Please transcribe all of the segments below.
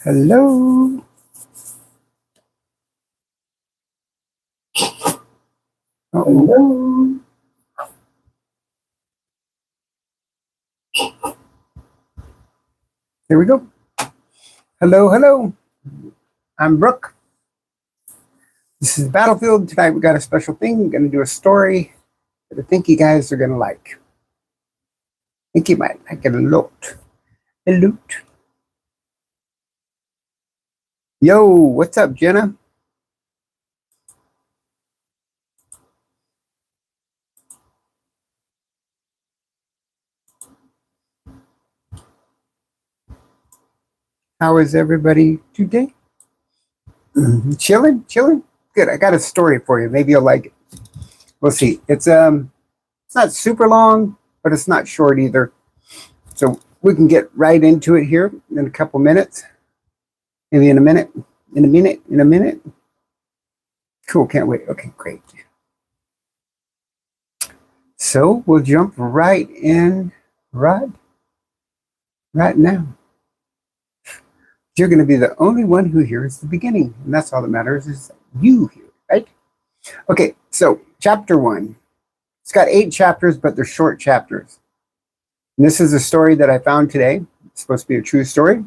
Hello. Hello. Here we go. Hello, hello. I'm Brooke. This is Battlefield. Tonight we got a special thing. We're going to do a story that I think you guys are going to like. I think you might like it a lot. A lot. Yo, what's up, Jenna? How is everybody today? Chilling? Good. I got a story for you. Maybe you'll like it. We'll see. It's not super long, but it's not short either. So we can get right into it here in a couple minutes. Maybe in a minute. In a minute. Cool, can't wait. Okay, great. So we'll jump right in right now. You're going to be the only one who hears the beginning, and that's all that matters is you hear it, right? Okay, so chapter 1. It's got 8 chapters, but they're short chapters. And this is a story that I found today. It's supposed to be a true story.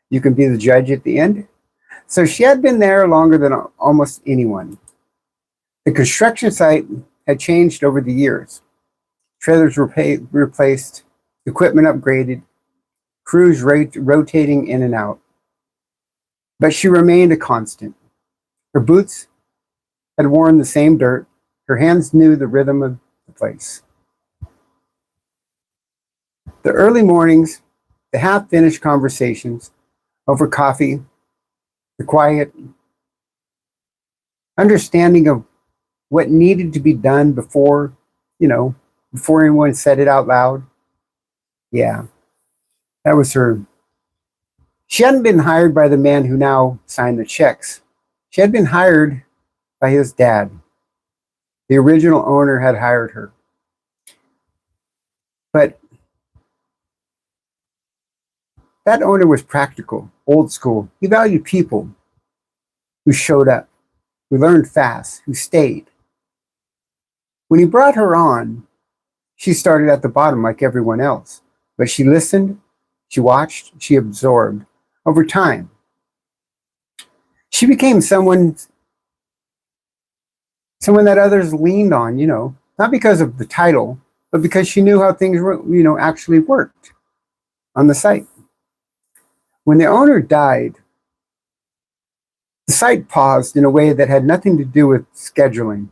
You can be the judge at the end. So she had been there longer than almost anyone. The construction site had changed over the years. Trailers were replaced, equipment upgraded, crews rotating in and out. But she remained a constant. Her boots had worn the same dirt. Her hands knew the rhythm of the place. The early mornings, the half-finished conversations over coffee, the quiet understanding of what needed to be done before anyone said it out loud. Yeah, that was her. She hadn't been hired by the man who now signed the checks. She had been hired by his dad. The original owner had hired her. But that owner was practical, old school. He valued people who showed up, who learned fast, who stayed. When he brought her on, she started at the bottom like everyone else. But she listened, she watched, she absorbed. Over time, she became someone that others leaned on, not because of the title, but because she knew how things actually worked on the site. When the owner died, the site paused in a way that had nothing to do with scheduling.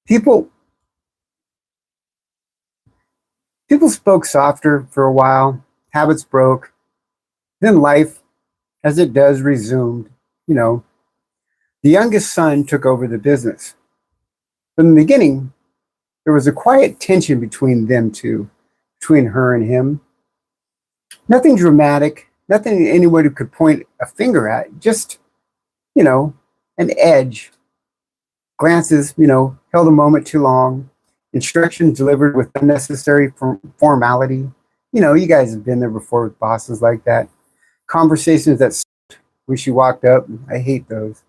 People spoke softer for a while, habits broke, then life, as it does, resumed. The youngest son took over the business. From the beginning, there was a quiet tension between them two, between her and him. Nothing dramatic, nothing anyone could point a finger at, just, an edge. Glances, held a moment too long. Instructions delivered with unnecessary formality. You guys have been there before with bosses like that. Conversations that when she walked up, I hate those.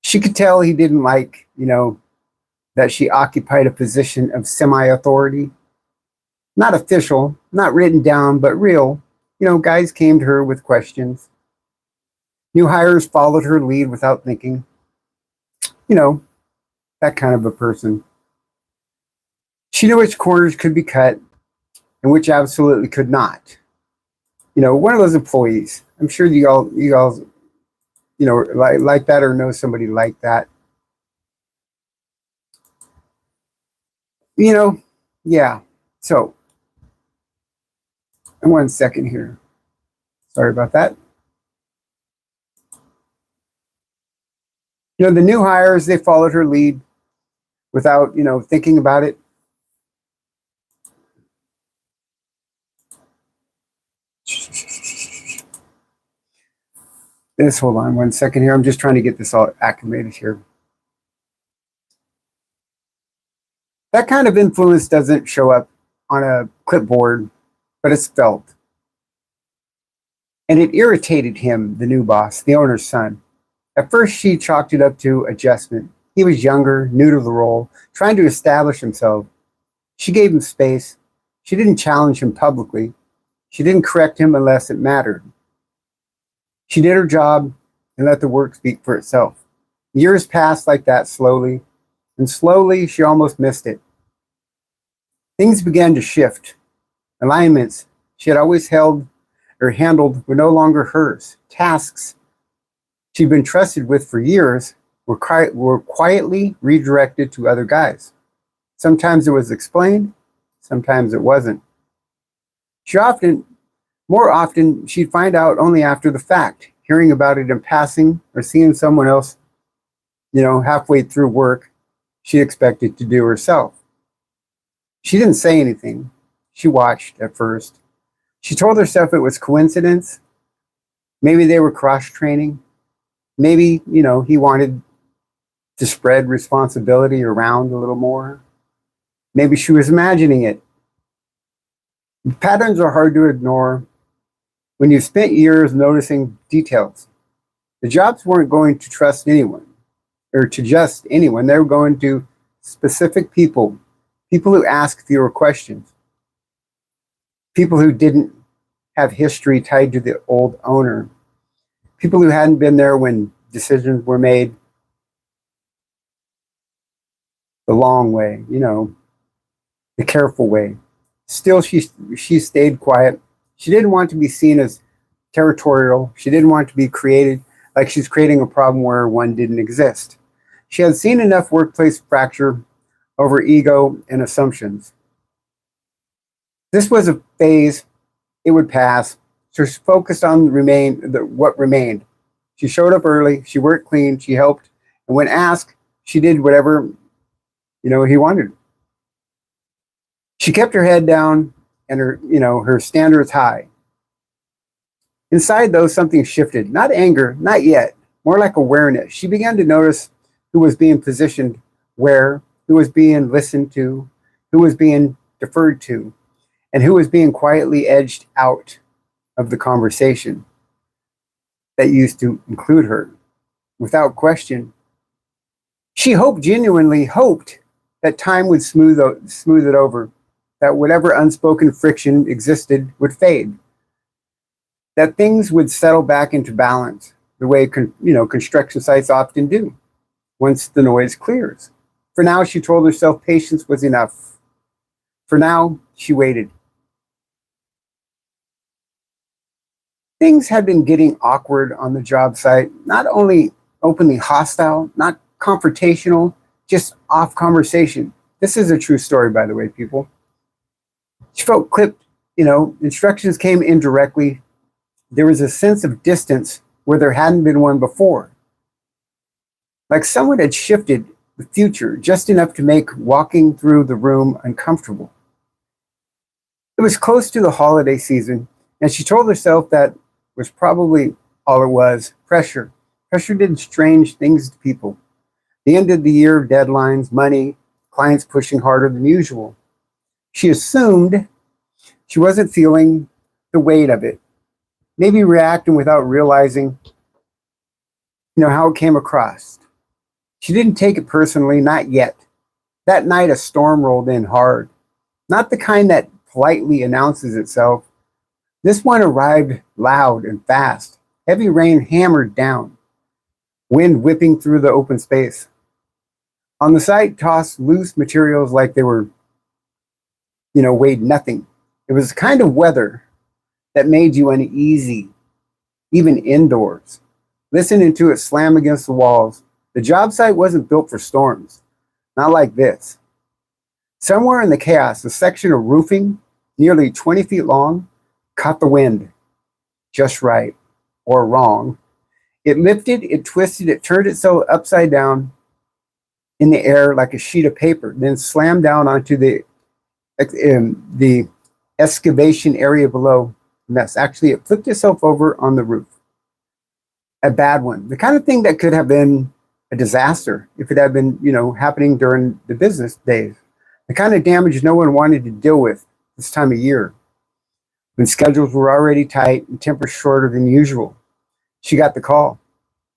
She could tell he didn't like, that she occupied a position of semi-authority. Not official, not written down, but real. Guys came to her with questions. New hires followed her lead without thinking. That kind of a person. She knew which corners could be cut and which absolutely could not. One of those employees. I'm sure you all, like that or know somebody like that. Yeah. So, 1 second here. Sorry about that. The new hires, they followed her lead without, thinking about it. Hold on 1 second here. I'm just trying to get this all acclimated here. That kind of influence doesn't show up on a clipboard, but it's felt. And it irritated him, the new boss, the owner's son. At first, she chalked it up to adjustment. He was younger, new to the role, trying to establish himself. She gave him space. She didn't challenge him publicly. She didn't correct him unless it mattered. She did her job and let the work speak for itself. Years passed like that slowly, and slowly she almost missed it. Things began to shift. Alignments she had always held or handled were no longer hers. Tasks she'd been trusted with for years were quietly redirected to other guys. Sometimes it was explained, sometimes it wasn't. More often, she'd find out only after the fact, hearing about it in passing or seeing someone else, halfway through work she expected to do herself. She didn't say anything. She watched at first. She told herself it was coincidence. Maybe they were cross-training. Maybe, he wanted to spread responsibility around a little more. Maybe she was imagining it. Patterns are hard to ignore when you've spent years noticing details. The jobs weren't going to trust anyone or to just anyone. They were going to specific people who asked fewer questions, people who didn't have history tied to the old owner, people who hadn't been there when decisions were made the long way, the careful way. Still, she stayed quiet. She didn't want to be seen as territorial. She didn't want to be created like she's creating a problem where one didn't exist. She had seen enough workplace fracture over ego and assumptions. This was a phase. It would pass. So she focused on what remained. She showed up early. She worked clean. She helped. And when asked, she did whatever, he wanted. She kept her head down and her standards high. Inside, though, something shifted. Not anger, not yet. More like awareness. She began to notice who was being positioned where, who was being listened to, who was being deferred to, and who was being quietly edged out of the conversation that used to include her. Without question, she genuinely hoped that time would smooth it over, that whatever unspoken friction existed would fade, that things would settle back into balance the way construction sites often do once the noise clears. For now, she told herself patience was enough. For now, she waited. Things had been getting awkward on the job site, not only openly hostile, not confrontational, just off conversation. This is a true story, by the way, people. She felt clipped, instructions came indirectly. There was a sense of distance where there hadn't been one before. Like someone had shifted the future just enough to make walking through the room uncomfortable. It was close to the holiday season, and she told herself that was probably all it was, pressure. Pressure did strange things to people. The end of the year, deadlines, money, clients pushing harder than usual. She assumed she wasn't feeling the weight of it, maybe reacting without realizing, how it came across. She didn't take it personally, not yet. That night, a storm rolled in hard. Not the kind that politely announces itself. This one arrived loud and fast. Heavy rain hammered down, wind whipping through the open space. On the site, tossed loose materials like they were, weighed nothing. It was the kind of weather that made you uneasy, even indoors. Listening to it slam against the walls. The job site wasn't built for storms, not like this. Somewhere in the chaos, a section of roofing, nearly 20 feet long, caught the wind just right, or wrong. It lifted, it twisted, it turned itself upside down in the air like a sheet of paper, then slammed down onto the excavation area below. Actually, it flipped itself over on the roof. A bad one. The kind of thing that could have been a disaster if it had been, happening during the business days. The kind of damage no one wanted to deal with this time of year. When schedules were already tight and tempers shorter than usual, she got the call.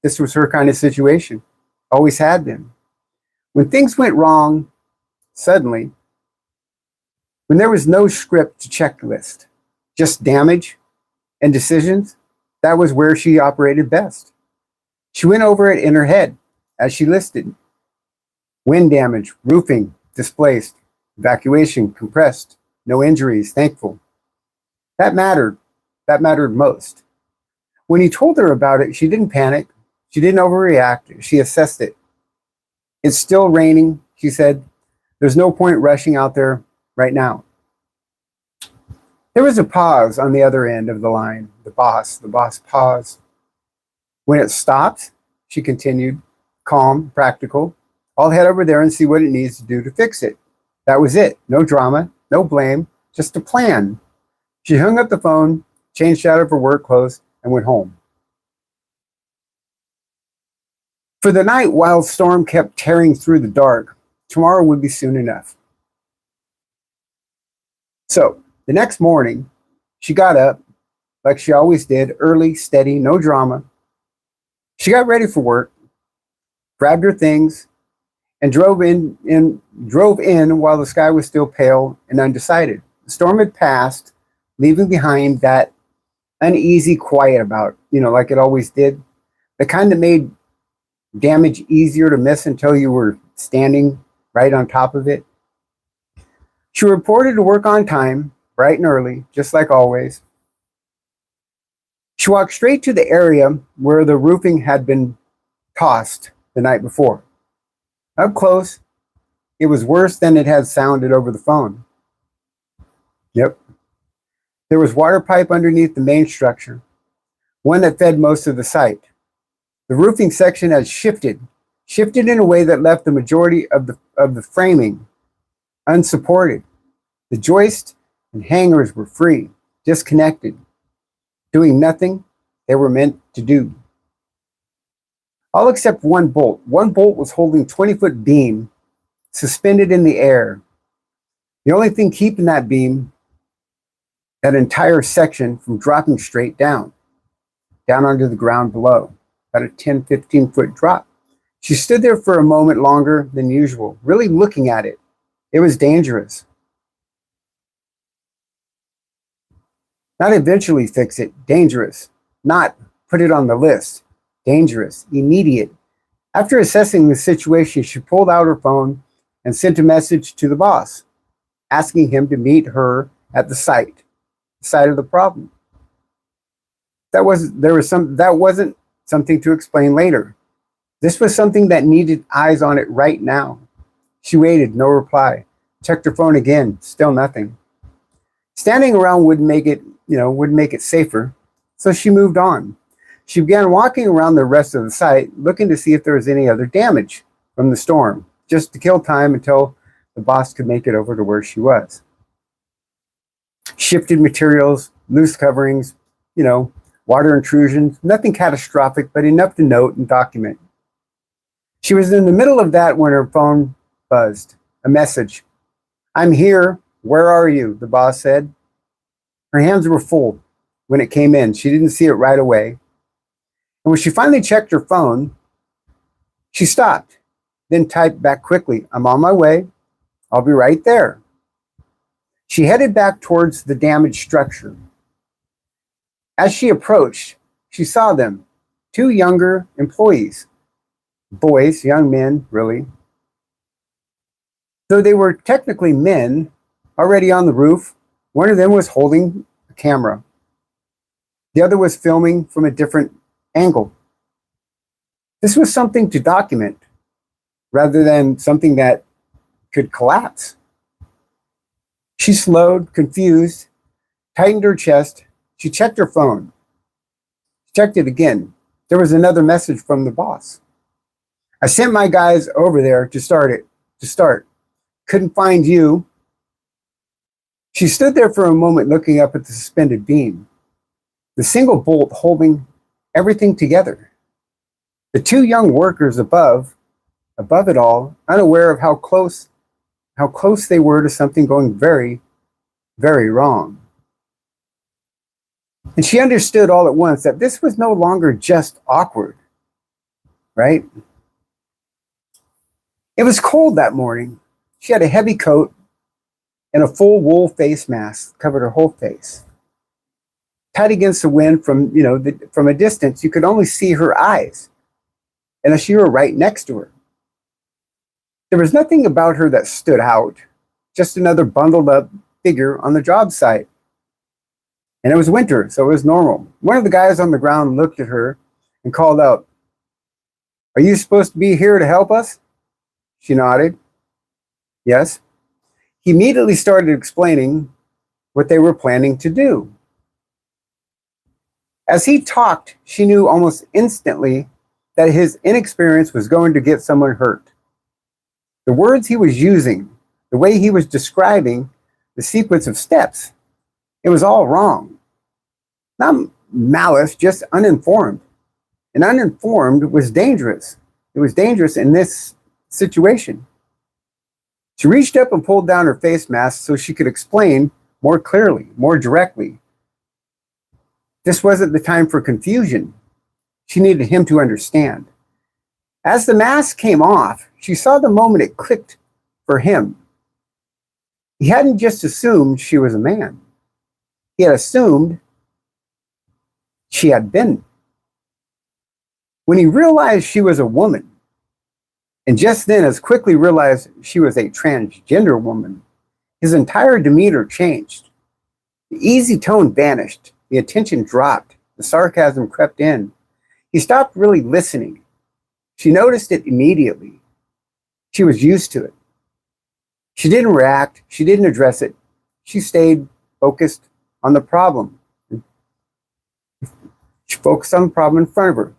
This was her kind of situation. Always had been. When things went wrong, suddenly, when there was no script to checklist, just damage and decisions, that was where she operated best. She went over it in her head as she listed. Wind damage, roofing, displaced, evacuation, compressed, no injuries, thankful. That mattered. That mattered most. When he told her about it, she didn't panic. She didn't overreact. She assessed it. It's still raining, she said. There's no point rushing out there right now. There was a pause on the other end of the line. The boss paused. When it stopped, she continued, calm, practical. I'll head over there and see what it needs to do to fix it. That was it. No drama, no blame, just a plan. She hung up the phone, changed out of her work clothes, and went home. For the night, wild storm kept tearing through the dark. Tomorrow would be soon enough. So, the next morning, she got up, like she always did, early, steady, no drama. She got ready for work, grabbed her things, and drove in while the sky was still pale and undecided. The storm had passed, leaving behind that uneasy quiet about, like it always did, the kind that made damage easier to miss until you were standing right on top of it. She reported to work on time, bright and early, just like always. She walked straight to the area where the roofing had been tossed the night before. Up close, it was worse than it had sounded over the phone. Yep. There was water pipe underneath the main structure, one that fed most of the site. The roofing section had shifted in a way that left the majority of the framing unsupported. The joists and hangers were free, disconnected, doing nothing they were meant to do. All except one bolt. One bolt was holding 20-foot beam suspended in the air. The only thing keeping that beam, that entire section, from dropping straight down onto the ground below, about a 10, 15-foot drop. She stood there for a moment longer than usual, really looking at it. It was dangerous. Not eventually fix it, dangerous. Not put it on the list, dangerous, immediate. After assessing the situation, she pulled out her phone and sent a message to the boss, asking him to meet her at the site of the problem. That wasn't something to explain later. This was something that needed eyes on it right now. She waited, no reply. Checked her phone again, still nothing. Standing around wouldn't make it safer, so she moved on. She began walking around the rest of the site, looking to see if there was any other damage from the storm, just to kill time until the boss could make it over to where she was. Shifted materials, loose coverings, water intrusions, nothing catastrophic, but enough to note and document. She was in the middle of that when her phone buzzed. A message. "I'm here. Where are you?" the boss said. Her hands were full when it came in. She didn't see it right away. And when she finally checked her phone, she stopped, then typed back quickly, "I'm on my way. I'll be right there." She headed back towards the damaged structure. As she approached, she saw them, two younger employees. Boys, young men, really. Though they were technically men, already on the roof, one of them was holding a camera. The other was filming from a different angle. This was something to document, rather than something that could collapse. She slowed, confused, tightened her chest. She checked her phone. She checked it again. There was another message from the boss. "I sent my guys over there to start. Couldn't find you." She stood there for a moment looking up at the suspended beam, the single bolt holding everything together. The two young workers above it all, unaware of how close they were to something going very, very wrong. And she understood all at once that this was no longer just awkward, right? It was cold that morning. She had a heavy coat and a full wool face mask covered her whole face. Tight against the wind from, from a distance, you could only see her eyes, unless you were right next to her. There was nothing about her that stood out, just another bundled up figure on the job site. And it was winter, so it was normal. One of the guys on the ground looked at her and called out, "Are you supposed to be here to help us?" She nodded. Yes. He immediately started explaining what they were planning to do. As he talked, she knew almost instantly that his inexperience was going to get someone hurt. The words he was using, the way he was describing the sequence of steps, it was all wrong. Not malice, just uninformed. And uninformed was dangerous. It was dangerous in this situation. She reached up and pulled down her face mask so she could explain more clearly, more directly. This wasn't the time for confusion. She needed him to understand. As the mask came off, she saw the moment it clicked for him. He hadn't just assumed she was a man. He had assumed she had been. When he realized she was a woman, and just then as quickly realized she was a transgender woman, his entire demeanor changed. The easy tone vanished. The attention dropped. The sarcasm crept in. He stopped really listening. She noticed it immediately. She was used to it. She didn't react. She didn't address it. She stayed focused on the problem. She focused on the problem in front of her.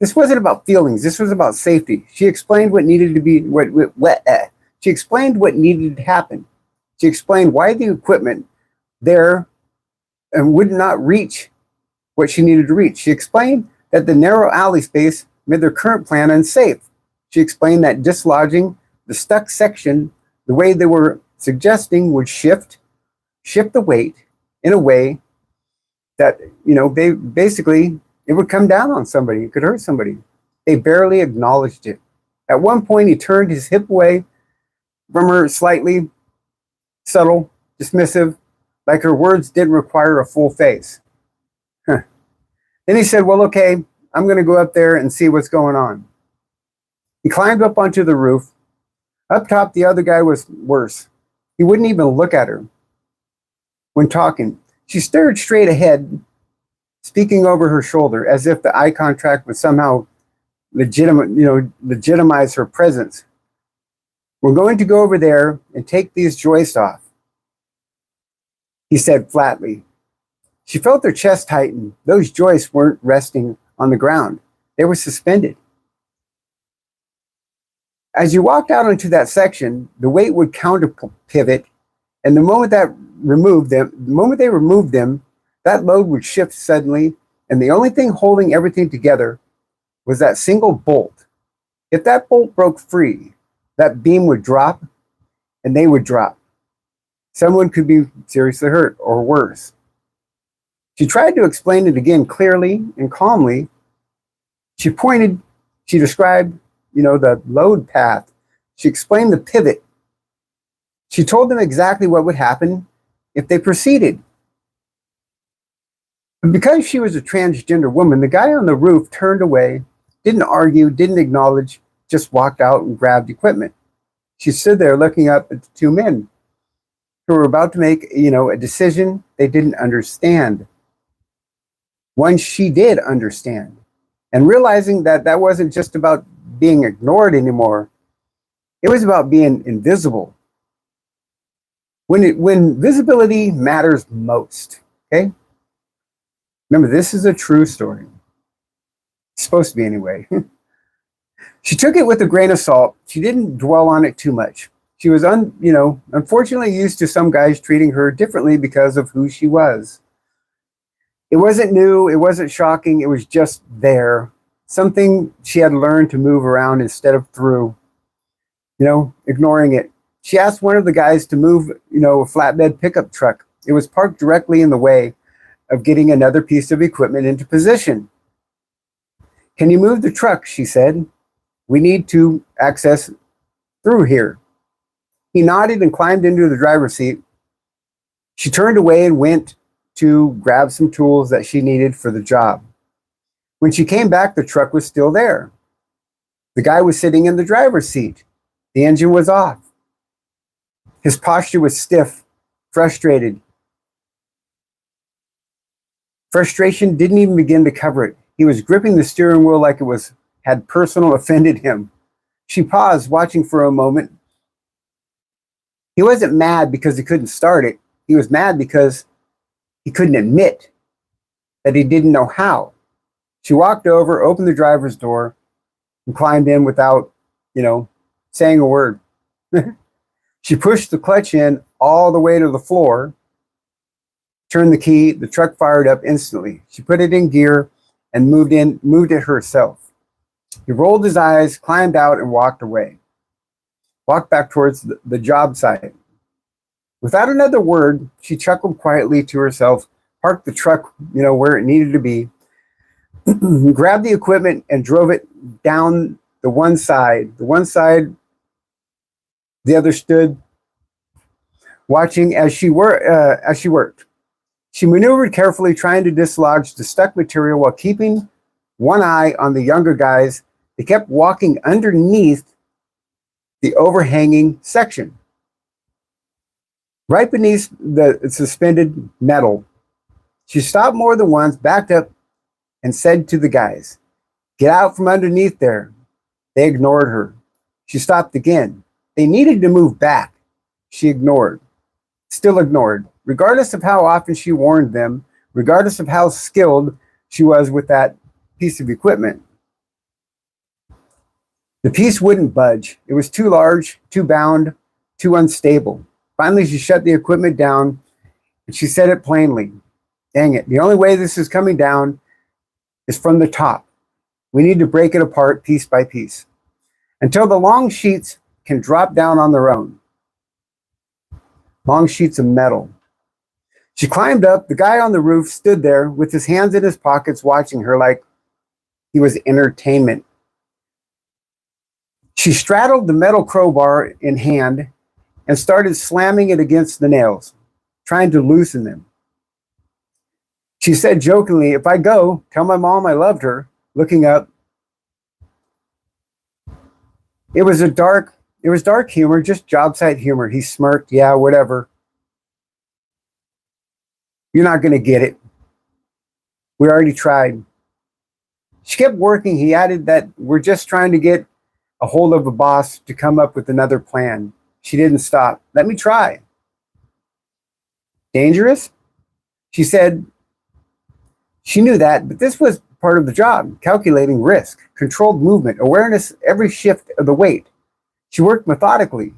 This wasn't about feelings. This was about safety. She explained what needed to be, she explained what needed to happen. She explained why the equipment there and would not reach what she needed to reach. She explained that the narrow alley space made their current plan unsafe. She explained that dislodging the stuck section the way they were suggesting would shift the weight in a way that, they basically, it would come down on somebody. It could hurt somebody. They barely acknowledged it. At one point, he turned his hip away from her slightly, subtle, dismissive, like her words didn't require a full face. Then he said, "Well, okay, I'm going to go up there and see what's going on." He climbed up onto the roof. Up top, the other guy was worse. He wouldn't even look at her when talking. She stared straight ahead, speaking over her shoulder, as if the eye contact would somehow legitimize her presence. "We're going to go over there and take these joists off," he said flatly. She felt her chest tighten. Those joists weren't resting on the ground. They were suspended. As you walked out into that section, the weight would counter pivot, and the moment they removed them, that load would shift suddenly, and the only thing holding everything together was that single bolt. If that bolt broke free, that beam would drop, and they would drop. Someone could be seriously hurt, or worse. She tried to explain it again clearly and calmly. She described, the load path. She explained the pivot. She told them exactly what would happen if they proceeded. But because she was a transgender woman, the guy on the roof turned away, didn't argue, didn't acknowledge, just walked out and grabbed equipment. She stood there looking up at the two men who were about to make, a decision they didn't understand. One she did understand, and realizing that that wasn't just about being ignored anymore. It was about being invisible. When visibility matters most, okay? Remember, this is a true story. It's supposed to be anyway. She took it with a grain of salt. She didn't dwell on it too much. She was, unfortunately used to some guys treating her differently because of who she was. It wasn't new. It wasn't shocking. It was just there. Something she had learned to move around instead of through, ignoring it. She asked one of the guys to move, a flatbed pickup truck. It was parked directly in the way. of getting another piece of equipment into position. "Can you move the truck?" she said. "We need to access through here." He nodded and climbed into the driver's seat. She turned away and went to grab some tools that she needed for the job. When she came back, the truck was still there. The guy was sitting in the driver's seat. The engine was off. His posture was stiff, frustrated. Frustration didn't even begin to cover it. He was gripping the steering wheel like it had personally offended him. She paused, watching for a moment. He wasn't mad because he couldn't start it. He was mad because he couldn't admit that he didn't know how. She walked over, opened the driver's door, and climbed in without, saying a word. She pushed the clutch in all the way to the floor, turned the key. The truck fired up instantly. She put it in gear and moved it herself. He rolled his eyes, climbed out, and walked away. Walked back towards the job site. Without another word, she chuckled quietly to herself, parked the truck, where it needed to be, grabbed the equipment and drove it down the one side. The other stood watching as she worked. She maneuvered carefully, trying to dislodge the stuck material while keeping one eye on the younger guys. They kept walking underneath the overhanging section, right beneath the suspended metal. She stopped more than once, backed up, and said to the guys, "Get out from underneath there." They ignored her. She stopped again. They needed to move back. She still ignored, regardless of how often she warned them, regardless of how skilled she was with that piece of equipment. The piece wouldn't budge. It was too large, too bound, too unstable. Finally, she shut the equipment down, and she said it plainly. "Dang it, the only way this is coming down is from the top. We need to break it apart piece by piece until the long sheets can drop down on their own." Long sheets of metal. She climbed up. The guy on the roof stood there with his hands in his pockets, watching her like he was entertainment. She straddled the metal crowbar in hand and started slamming it against the nails, trying to loosen them. She said jokingly, "If I go, tell my mom I loved her," looking up. It was dark humor, just job site humor. He smirked. "Yeah, whatever. You're not going to get it. We already tried." She kept working. He added that we're just trying to get a hold of a boss to come up with another plan. She didn't stop. "Let me try." Dangerous? She said she knew that, but this was part of the job. Calculating risk, controlled movement, awareness every shift of the weight. She worked methodically,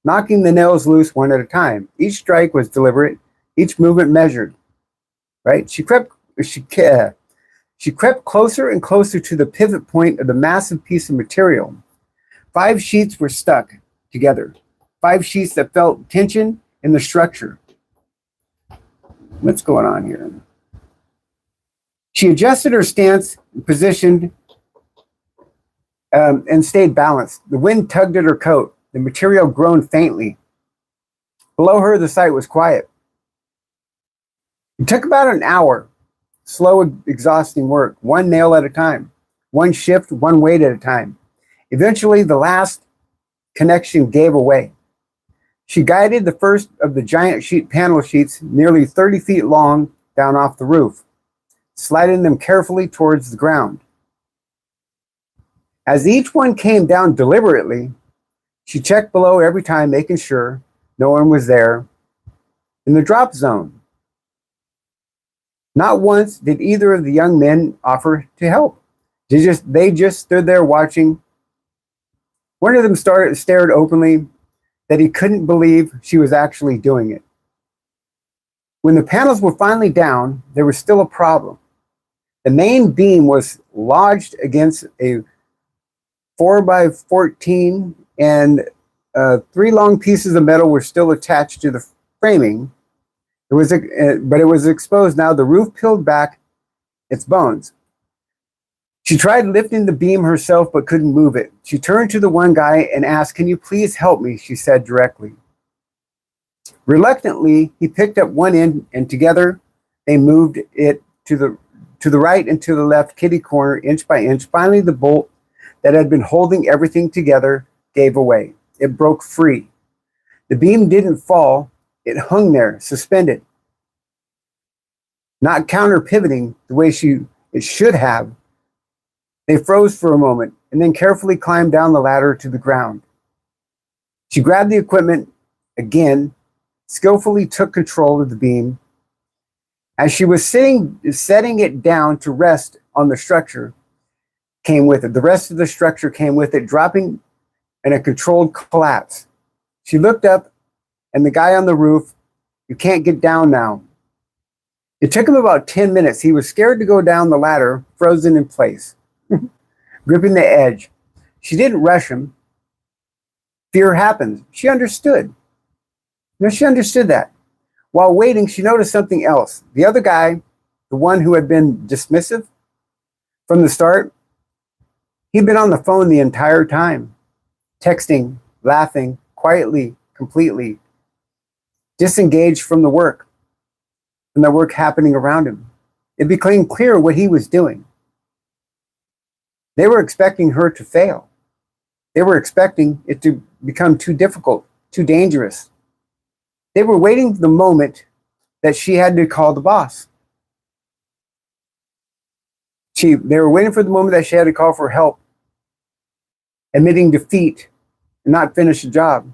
knocking the nails loose one at a time. Each strike was deliberate, each movement measured. Right? She crept closer and closer to the pivot point of the massive piece of material. 5 sheets were stuck together. 5 sheets that felt tension in the structure. What's going on here? She adjusted her stance, positioned, and stayed balanced. The wind tugged at her coat. The material groaned faintly. Below her, the site was quiet. It took about an hour. Slow, exhausting work, one nail at a time, one shift, one weight at a time. Eventually, the last connection gave away. She guided the first of the giant panel sheets, nearly 30 feet long, down off the roof, sliding them carefully towards the ground. As each one came down deliberately, she checked below every time, making sure no one was there in the drop zone. Not once did either of the young men offer to help. They just stood there watching. One of them stared openly that he couldn't believe she was actually doing it. When the panels were finally down, there was still a problem. The main beam was lodged against a 4x14, and 3 long pieces of metal were still attached to the framing. But it was exposed now. The roof peeled back its bones. She tried lifting the beam herself, but couldn't move it. She turned to the one guy and asked, "Can you please help me?" she said directly. Reluctantly, he picked up one end, and together they moved it to the right and to the left kitty corner, inch by inch. Finally, the bolt that had been holding everything together gave away. It broke free. The beam didn't fall. It hung there, suspended, not counter-pivoting the way it should have. They froze for a moment and then carefully climbed down the ladder to the ground. She grabbed the equipment again, skillfully took control of the beam. As she was setting it down to rest on the structure, came with it. The rest of the structure came with it, dropping in a controlled collapse. She looked up, and the guy on the roof, "You can't get down now." It took him about 10 minutes. He was scared to go down the ladder, frozen in place, gripping the edge. She didn't rush him. Fear happens. She understood. She understood that. While waiting, she noticed something else. The other guy, the one who had been dismissive from the start, he'd been on the phone the entire time, texting, laughing, quietly, completely disengaged from the work happening around him. It became clear what he was doing. They were expecting her to fail. They were expecting it to become too difficult, too dangerous. They were waiting for the moment that she had to call the boss. They were waiting for the moment that she had to call for help, admitting defeat, and not finish the job.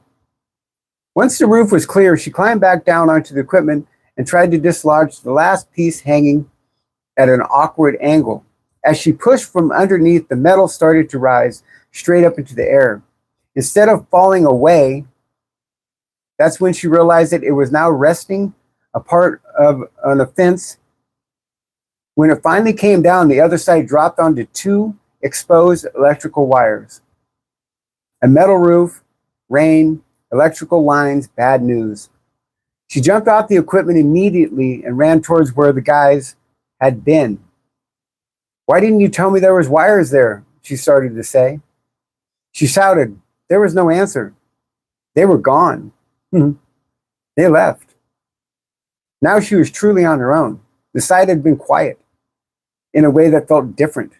Once the roof was clear, she climbed back down onto the equipment and tried to dislodge the last piece hanging at an awkward angle. As she pushed from underneath, the metal started to rise straight up into the air. Instead of falling away, that's when she realized that it was now resting on a fence. When it finally came down, the other side dropped onto two exposed electrical wires. A metal roof, rain, electrical lines, bad news. She jumped off the equipment immediately and ran towards where the guys had been. "Why didn't you tell me there was wires there?" she started to say. She shouted. There was no answer. They were gone. They left. Now she was truly on her own. The site had been quiet in a way that felt different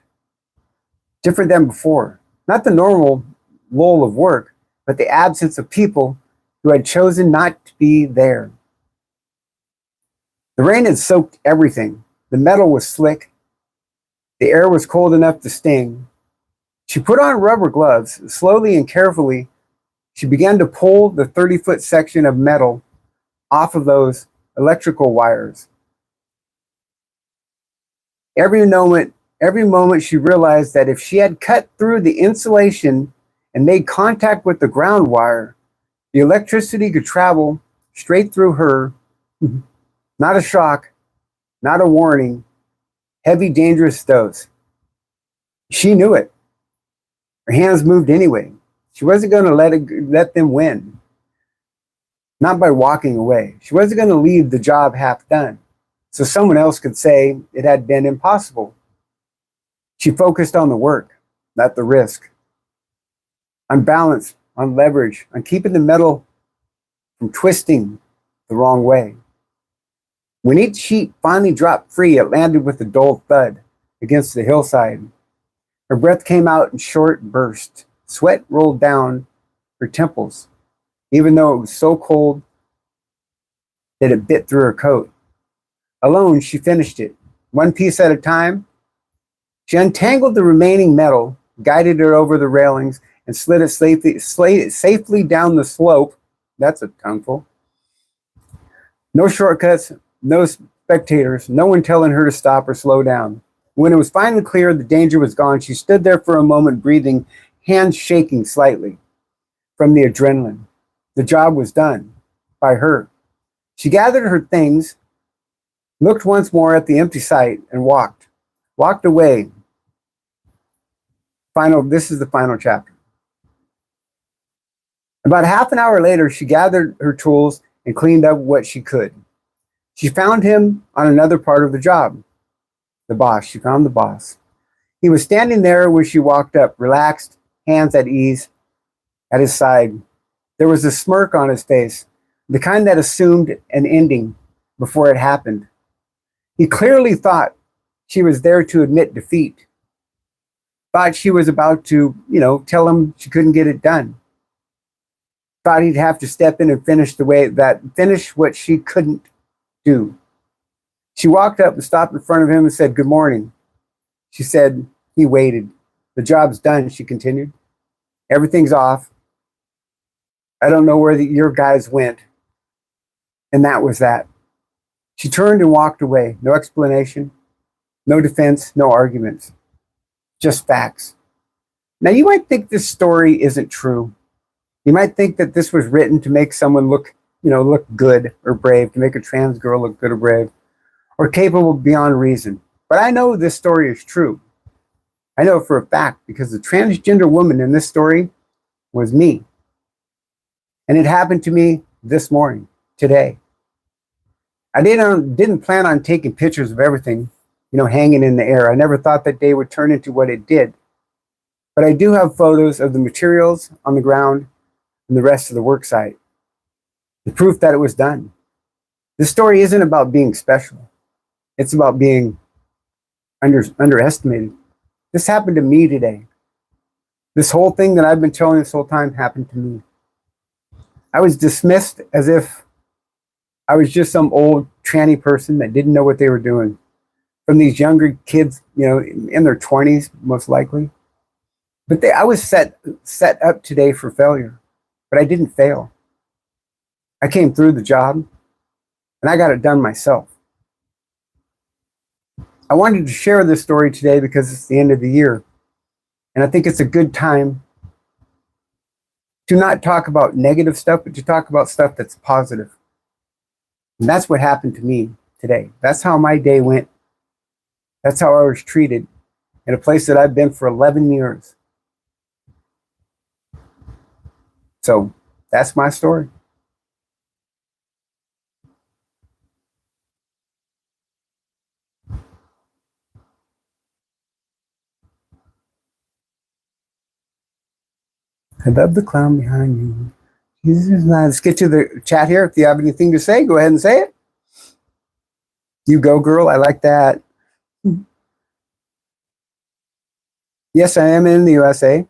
than before. Not the normal lull of work, but the absence of people who had chosen not to be there. The rain had soaked everything. The metal was slick. The air was cold enough to sting. She put on rubber gloves. Slowly and carefully, she began to pull the 30-foot section of metal off of those electrical wires. Every moment she realized that if she had cut through the insulation and made contact with the ground wire, the electricity could travel straight through her. Not a shock, not a warning, heavy, dangerous dose. She knew it. Her hands moved anyway. She wasn't going to let them win. Not by walking away. She wasn't going to leave the job half done, so someone else could say it had been impossible. She focused on the work, not the risk. On balance, on leverage, on keeping the metal from twisting the wrong way. When each sheet finally dropped free, it landed with a dull thud against the hillside. Her breath came out in short bursts. Sweat rolled down her temples, even though it was so cold that it bit through her coat. Alone, she finished it, one piece at a time. She untangled the remaining metal, guided it over the railings, and slid it safely down the slope. That's a tongueful. No shortcuts, no spectators, no one telling her to stop or slow down. When it was finally clear the danger was gone, she stood there for a moment, breathing, hands shaking slightly from the adrenaline. The job was done by her. She gathered her things, looked once more at the empty site, and walked away. This is the final chapter. About half an hour later, she gathered her tools and cleaned up what she could. She found him on another part of the job. The boss. She found the boss. He was standing there when she walked up, relaxed, hands at ease at his side. There was a smirk on his face, the kind that assumed an ending before it happened. He clearly thought she was there to admit defeat, thought she was about to, tell him she couldn't get it done. Thought he'd have to step in and finish what she couldn't do. She walked up and stopped in front of him and said, "Good morning." She said. He waited. "The job's done," she continued. "Everything's off. I don't know where your guys went." And that was that. She turned and walked away. No explanation, no defense, no arguments, just facts. Now, you might think this story isn't true. You might think that this was written to make someone look good or brave, to make a trans girl look good or brave, or capable beyond reason. But I know this story is true. I know for a fact because the transgender woman in this story was me. And it happened to me this morning, today. I didn't plan on taking pictures of everything, hanging in the air. I never thought that day would turn into what it did. But I do have photos of the materials on the ground and the rest of the work site. The proof that it was done. This story isn't about being special. It's about being underestimated. This happened to me today. This whole thing that I've been telling this whole time happened to me. I was dismissed as if I was just some old tranny person that didn't know what they were doing. From these younger kids, in their 20s, most likely. But I was set up today for failure. But I didn't fail. I came through the job, and I got it done myself. I wanted to share this story today because it's the end of the year. And I think it's a good time to not talk about negative stuff, but to talk about stuff that's positive. And that's what happened to me today. That's how my day went. That's how I was treated in a place that I've been for 11 years. So that's my story. I love the clown behind you. Let's get to the chat here. If you have anything to say, go ahead and say it. You go, girl. I like that. Yes, I am in the USA.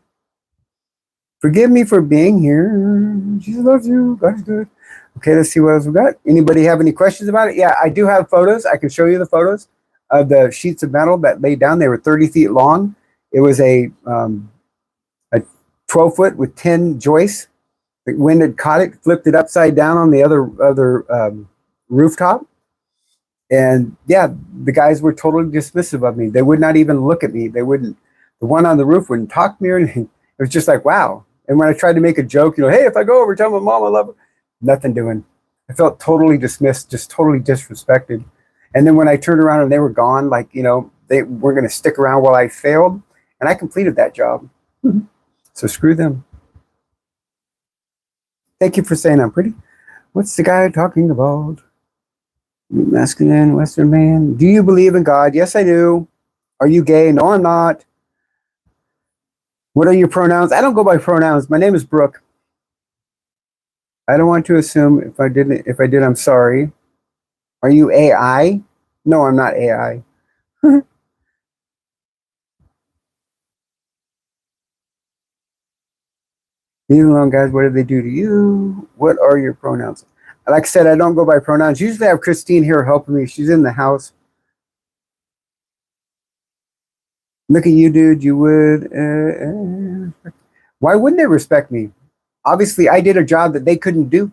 Forgive me for being here. Jesus loves you. God is good. Okay, let's see what else we got. Anybody have any questions about it? Yeah, I do have photos. I can show you the photos of the sheets of metal that laid down. They were 30 feet long. It was a 12-foot with 10 joists. The wind had caught it, flipped it upside down on the other rooftop. And yeah, the guys were totally dismissive of me. They would not even look at me. They wouldn't. The one on the roof wouldn't talk to me or anything. It was just like, wow. And when I tried to make a joke, hey, if I go over, tell my mom I love her. Nothing doing. I felt totally dismissed, just totally disrespected. And then when I turned around and they were gone, like, they were going to stick around while I failed. And I completed that job. So screw them. Thank you for saying I'm pretty. What's the guy talking about? Masculine Western man. Do you believe in God? Yes, I do. Are you gay? No, I'm not. What are your pronouns? I don't go by pronouns. My name is Brooke. I don't want to assume if I did, I'm sorry. Are you AI? No, I'm not AI. Leave alone, guys. What did they do to you? What are your pronouns? Like I said, I don't go by pronouns. Usually I have Christine here helping me. She's in the house. Look at you, dude. You would. Why wouldn't they respect me? Obviously, I did a job that they couldn't do.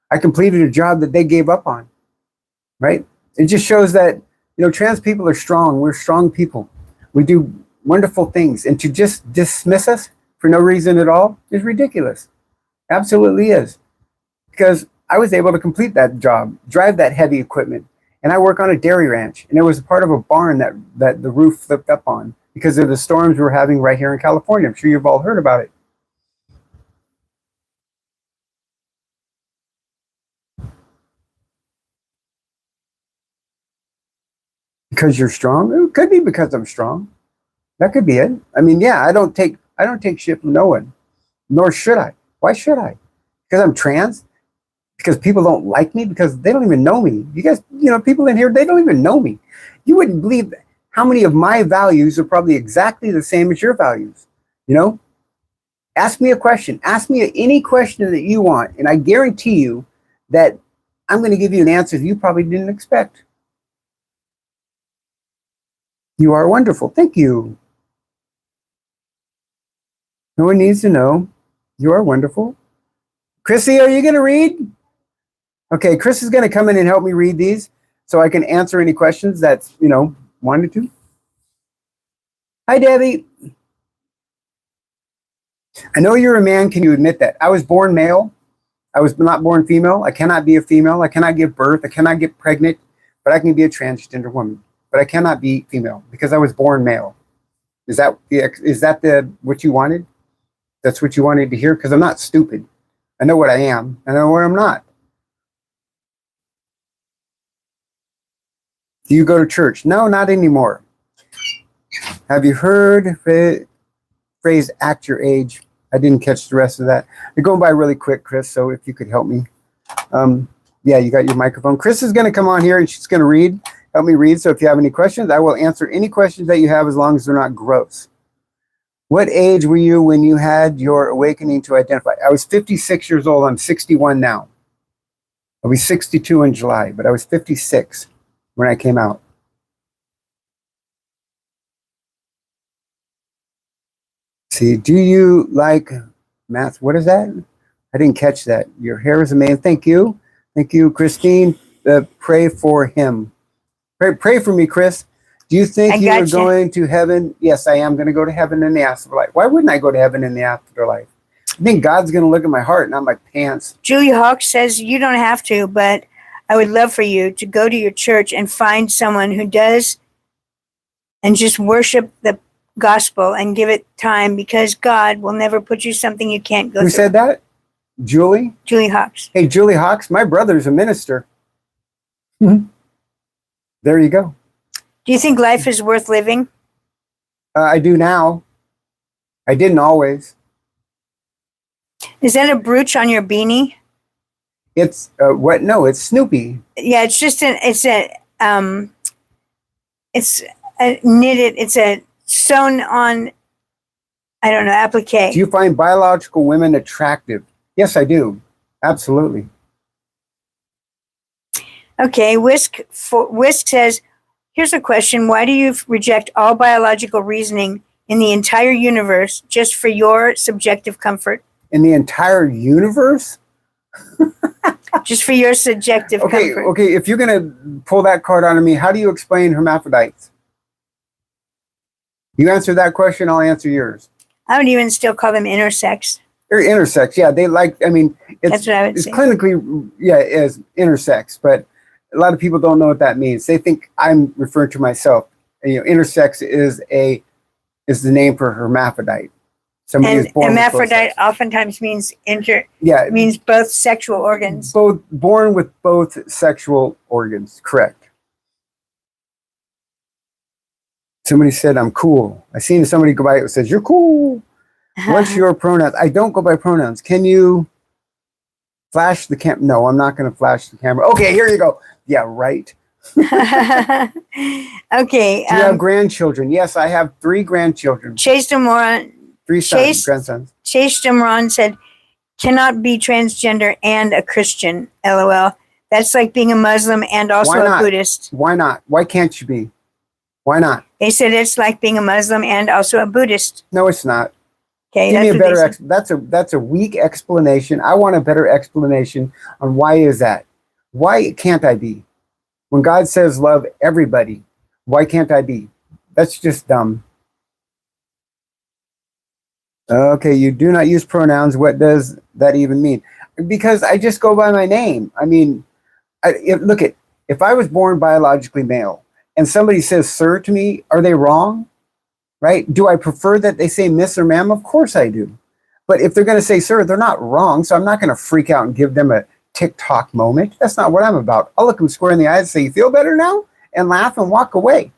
I completed a job that they gave up on. Right? It just shows that, trans people are strong. We're strong people. We do wonderful things. And to just dismiss us for no reason at all is ridiculous. Absolutely is. Because I was able to complete that job, drive that heavy equipment, and I work on a dairy ranch. And it was part of a barn that the roof flipped up on because of the storms we're having right here in California. I'm sure you've all heard about it. Because you're strong? It could be because I'm strong. That could be it. I mean, yeah, I don't take shit from no one, nor should I. Why should I? Because I'm trans? Because people don't like me? Because they don't even know me. You guys, people in here, they don't even know me. You wouldn't believe how many of my values are probably exactly the same as your values. Ask me a question. Ask me any question that you want, and I guarantee you that I'm going to give you an answer you probably didn't expect. You are wonderful. Thank you. No one needs to know. You are wonderful. Chrissy, are you going to read? Okay, Chris is going to come in and help me read these so I can answer any questions that's, wanted to. Hi, Debbie. I know you're a man. Can you admit that? I was born male. I was not born female. I cannot be a female. I cannot give birth. I cannot get pregnant, but I can be a transgender woman. But I cannot be female because I was born male. Is that what you wanted? That's what you wanted to hear? Because I'm not stupid. I know what I am. I know what I'm not. Do you go to church? No, not anymore. Have you heard the phrase act your age? I didn't catch the rest of that. You're going by really quick, Chris, so if you could help me. Yeah, you got your microphone. Chris is going to come on here and she's going to help me read. So if you have any questions, I will answer any questions that you have as long as they're not gross. What age were you when you had your awakening to identify? I was 56 years old. I'm 61 now. I'll be 62 in July, but I was 56 when I came out. See, do you like math? What is that? I didn't catch that. Your hair is amazing. Thank you. Thank you, Christine. Pray for him. Pray for me, Chris. Do you think you are going to heaven? Yes, I am going to go to heaven in the afterlife. Why wouldn't I go to heaven in the afterlife? I think God's going to look at my heart, not my pants. Julie Hawk says, you don't have to, but I would love for you to go to your church and find someone who does and just worship the gospel and give it time, because God will never put you something you can't go through. Who said that? Julie? Julie Hawks. Hey, Julie Hawks, my brother's a minister. Mm-hmm. There you go. Do you think life is worth living? I do now. I didn't always. Is that a brooch on your beanie? It's what? No, it's Snoopy. Yeah, it's just it's a knitted. It's a sewn on. I don't know, applique. Do you find biological women attractive? Yes, I do. Absolutely. Okay, Whisk says, here's a question. Why do you reject all biological reasoning in the entire universe just for your subjective comfort? In the entire universe? Just for your subjective comfort. Okay, if you're going to pull that card out of me, how do you explain hermaphrodites? You answer that question, I'll answer yours. I would even still call them intersex. They're intersex, yeah. That's what I would say. Clinically, yeah, as intersex, but a lot of people don't know what that means. They think I'm referring to myself. And, intersex is the name for hermaphrodite. Somebody is born hermaphrodite oftentimes means means both sexual organs. Born with both sexual organs, correct. Somebody said I'm cool. I seen somebody go by that says you're cool. What's your pronouns? I don't go by pronouns. Can you flash the camera? No, I'm not going to flash the camera. Okay, here you go. Yeah, right. Okay. Do you have grandchildren? Yes, I have 3 grandchildren. Chase Demoran. 3 grandsons. Chase Demoran said, cannot be transgender and a Christian, LOL. That's like being a Muslim and also a Buddhist. Why not? Why can't you be? Why not? They said it's like being a Muslim and also a Buddhist. No, it's not. Okay, give me a better that's a weak explanation. I want a better explanation on why is that. Why can't I be? When God says love everybody, why can't I be? That's just dumb. Okay, you do not use pronouns. What does that even mean? Because I just go by my name. I mean, if I was born biologically male and somebody says sir to me, are they wrong? Right? Do I prefer that they say miss or ma'am? Of course I do. But if they're going to say sir, they're not wrong. So I'm not going to freak out and give them a TikTok moment. That's not what I'm about. I'll look them square in the eyes and say, you feel better now? and laugh and walk away.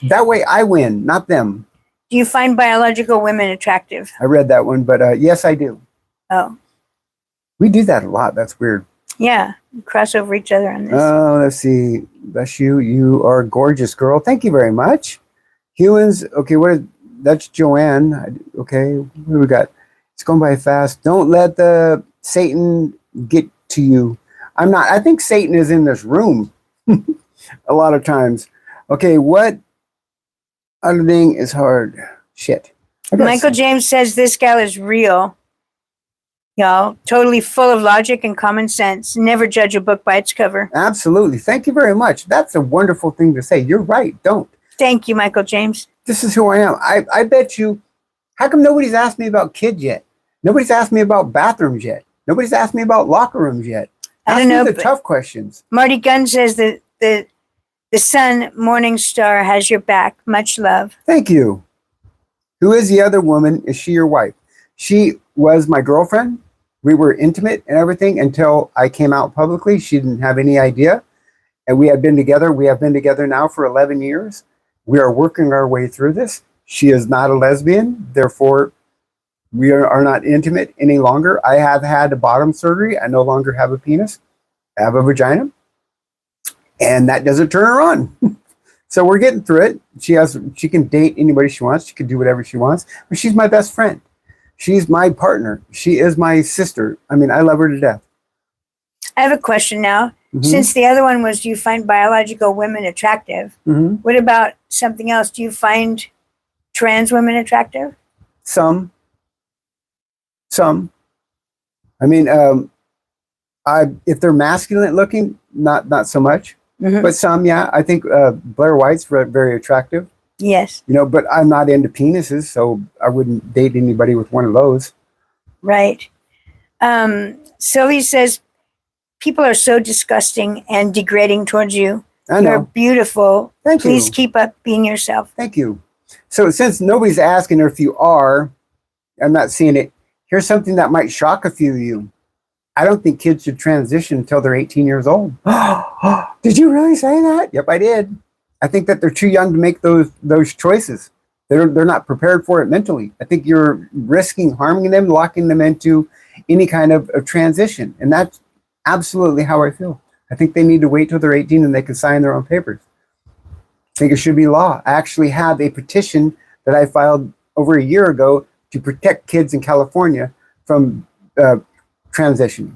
That way I win, not them. Do you find biological women attractive? I read that one, but yes, I do. Oh. We do that a lot. That's weird. Yeah. We cross over each other on this. Oh, let's see. Bless you. You are a gorgeous girl. Thank you very much. Humans. Okay, that's Joanne. Okay, what do we got? It's going by fast. Don't let the Satan get to you. I think Satan is in this room a lot of times. Okay, what other thing is hard? Shit. Michael James says this gal is real. Y'all, totally full of logic and common sense. Never judge a book by its cover. Absolutely. Thank you very much. That's a wonderful thing to say. You're right. Don't. Thank you, Michael James. This is who I am. I bet you, how come nobody's asked me about kids yet? Nobody's asked me about bathrooms yet. Nobody's asked me about locker rooms yet. I don't know. The tough questions. Marty Gunn says that the sun, morning star, has your back. Much love. Thank you. Who is the other woman? Is she your wife? She was my girlfriend. We were intimate and everything until I came out publicly. She didn't have any idea. And we had been together. We have been together now for 11 years. We are working our way through this. She is not a lesbian. Therefore, we are not intimate any longer. I have had a bottom surgery. I no longer have a penis. I have a vagina. And that doesn't turn her on. So we're getting through it. She can date anybody she wants. She can do whatever she wants. But she's my best friend. She's my partner. She is my sister. I mean, I love her to death. I have a question now. Mm-hmm. Since the other one was, do you find biological women attractive? Mm-hmm. What about something else? Do you find trans women attractive? Some. I mean, if they're masculine looking, not so much. Mm-hmm. But some, yeah. I think Blair White's very attractive. Yes. You know, but I'm not into penises, so I wouldn't date anybody with one of those. Right. Sylvie says, people are so disgusting and degrading towards you. I know. You're beautiful. Thank you. Please keep up being yourself. Thank you. So since nobody's asking, or if you are, I'm not seeing it. Here's something that might shock a few of you. I don't think kids should transition until they're 18 years old. Did you really say that? Yep, I did. I think that they're too young to make those choices. They're not prepared for it mentally. I think you're risking harming them, locking them into any kind of transition. And that's absolutely how I feel. I think they need to wait till they're 18 and they can sign their own papers. I think it should be law. I actually have a petition that I filed over a year ago to protect kids in California from transitioning.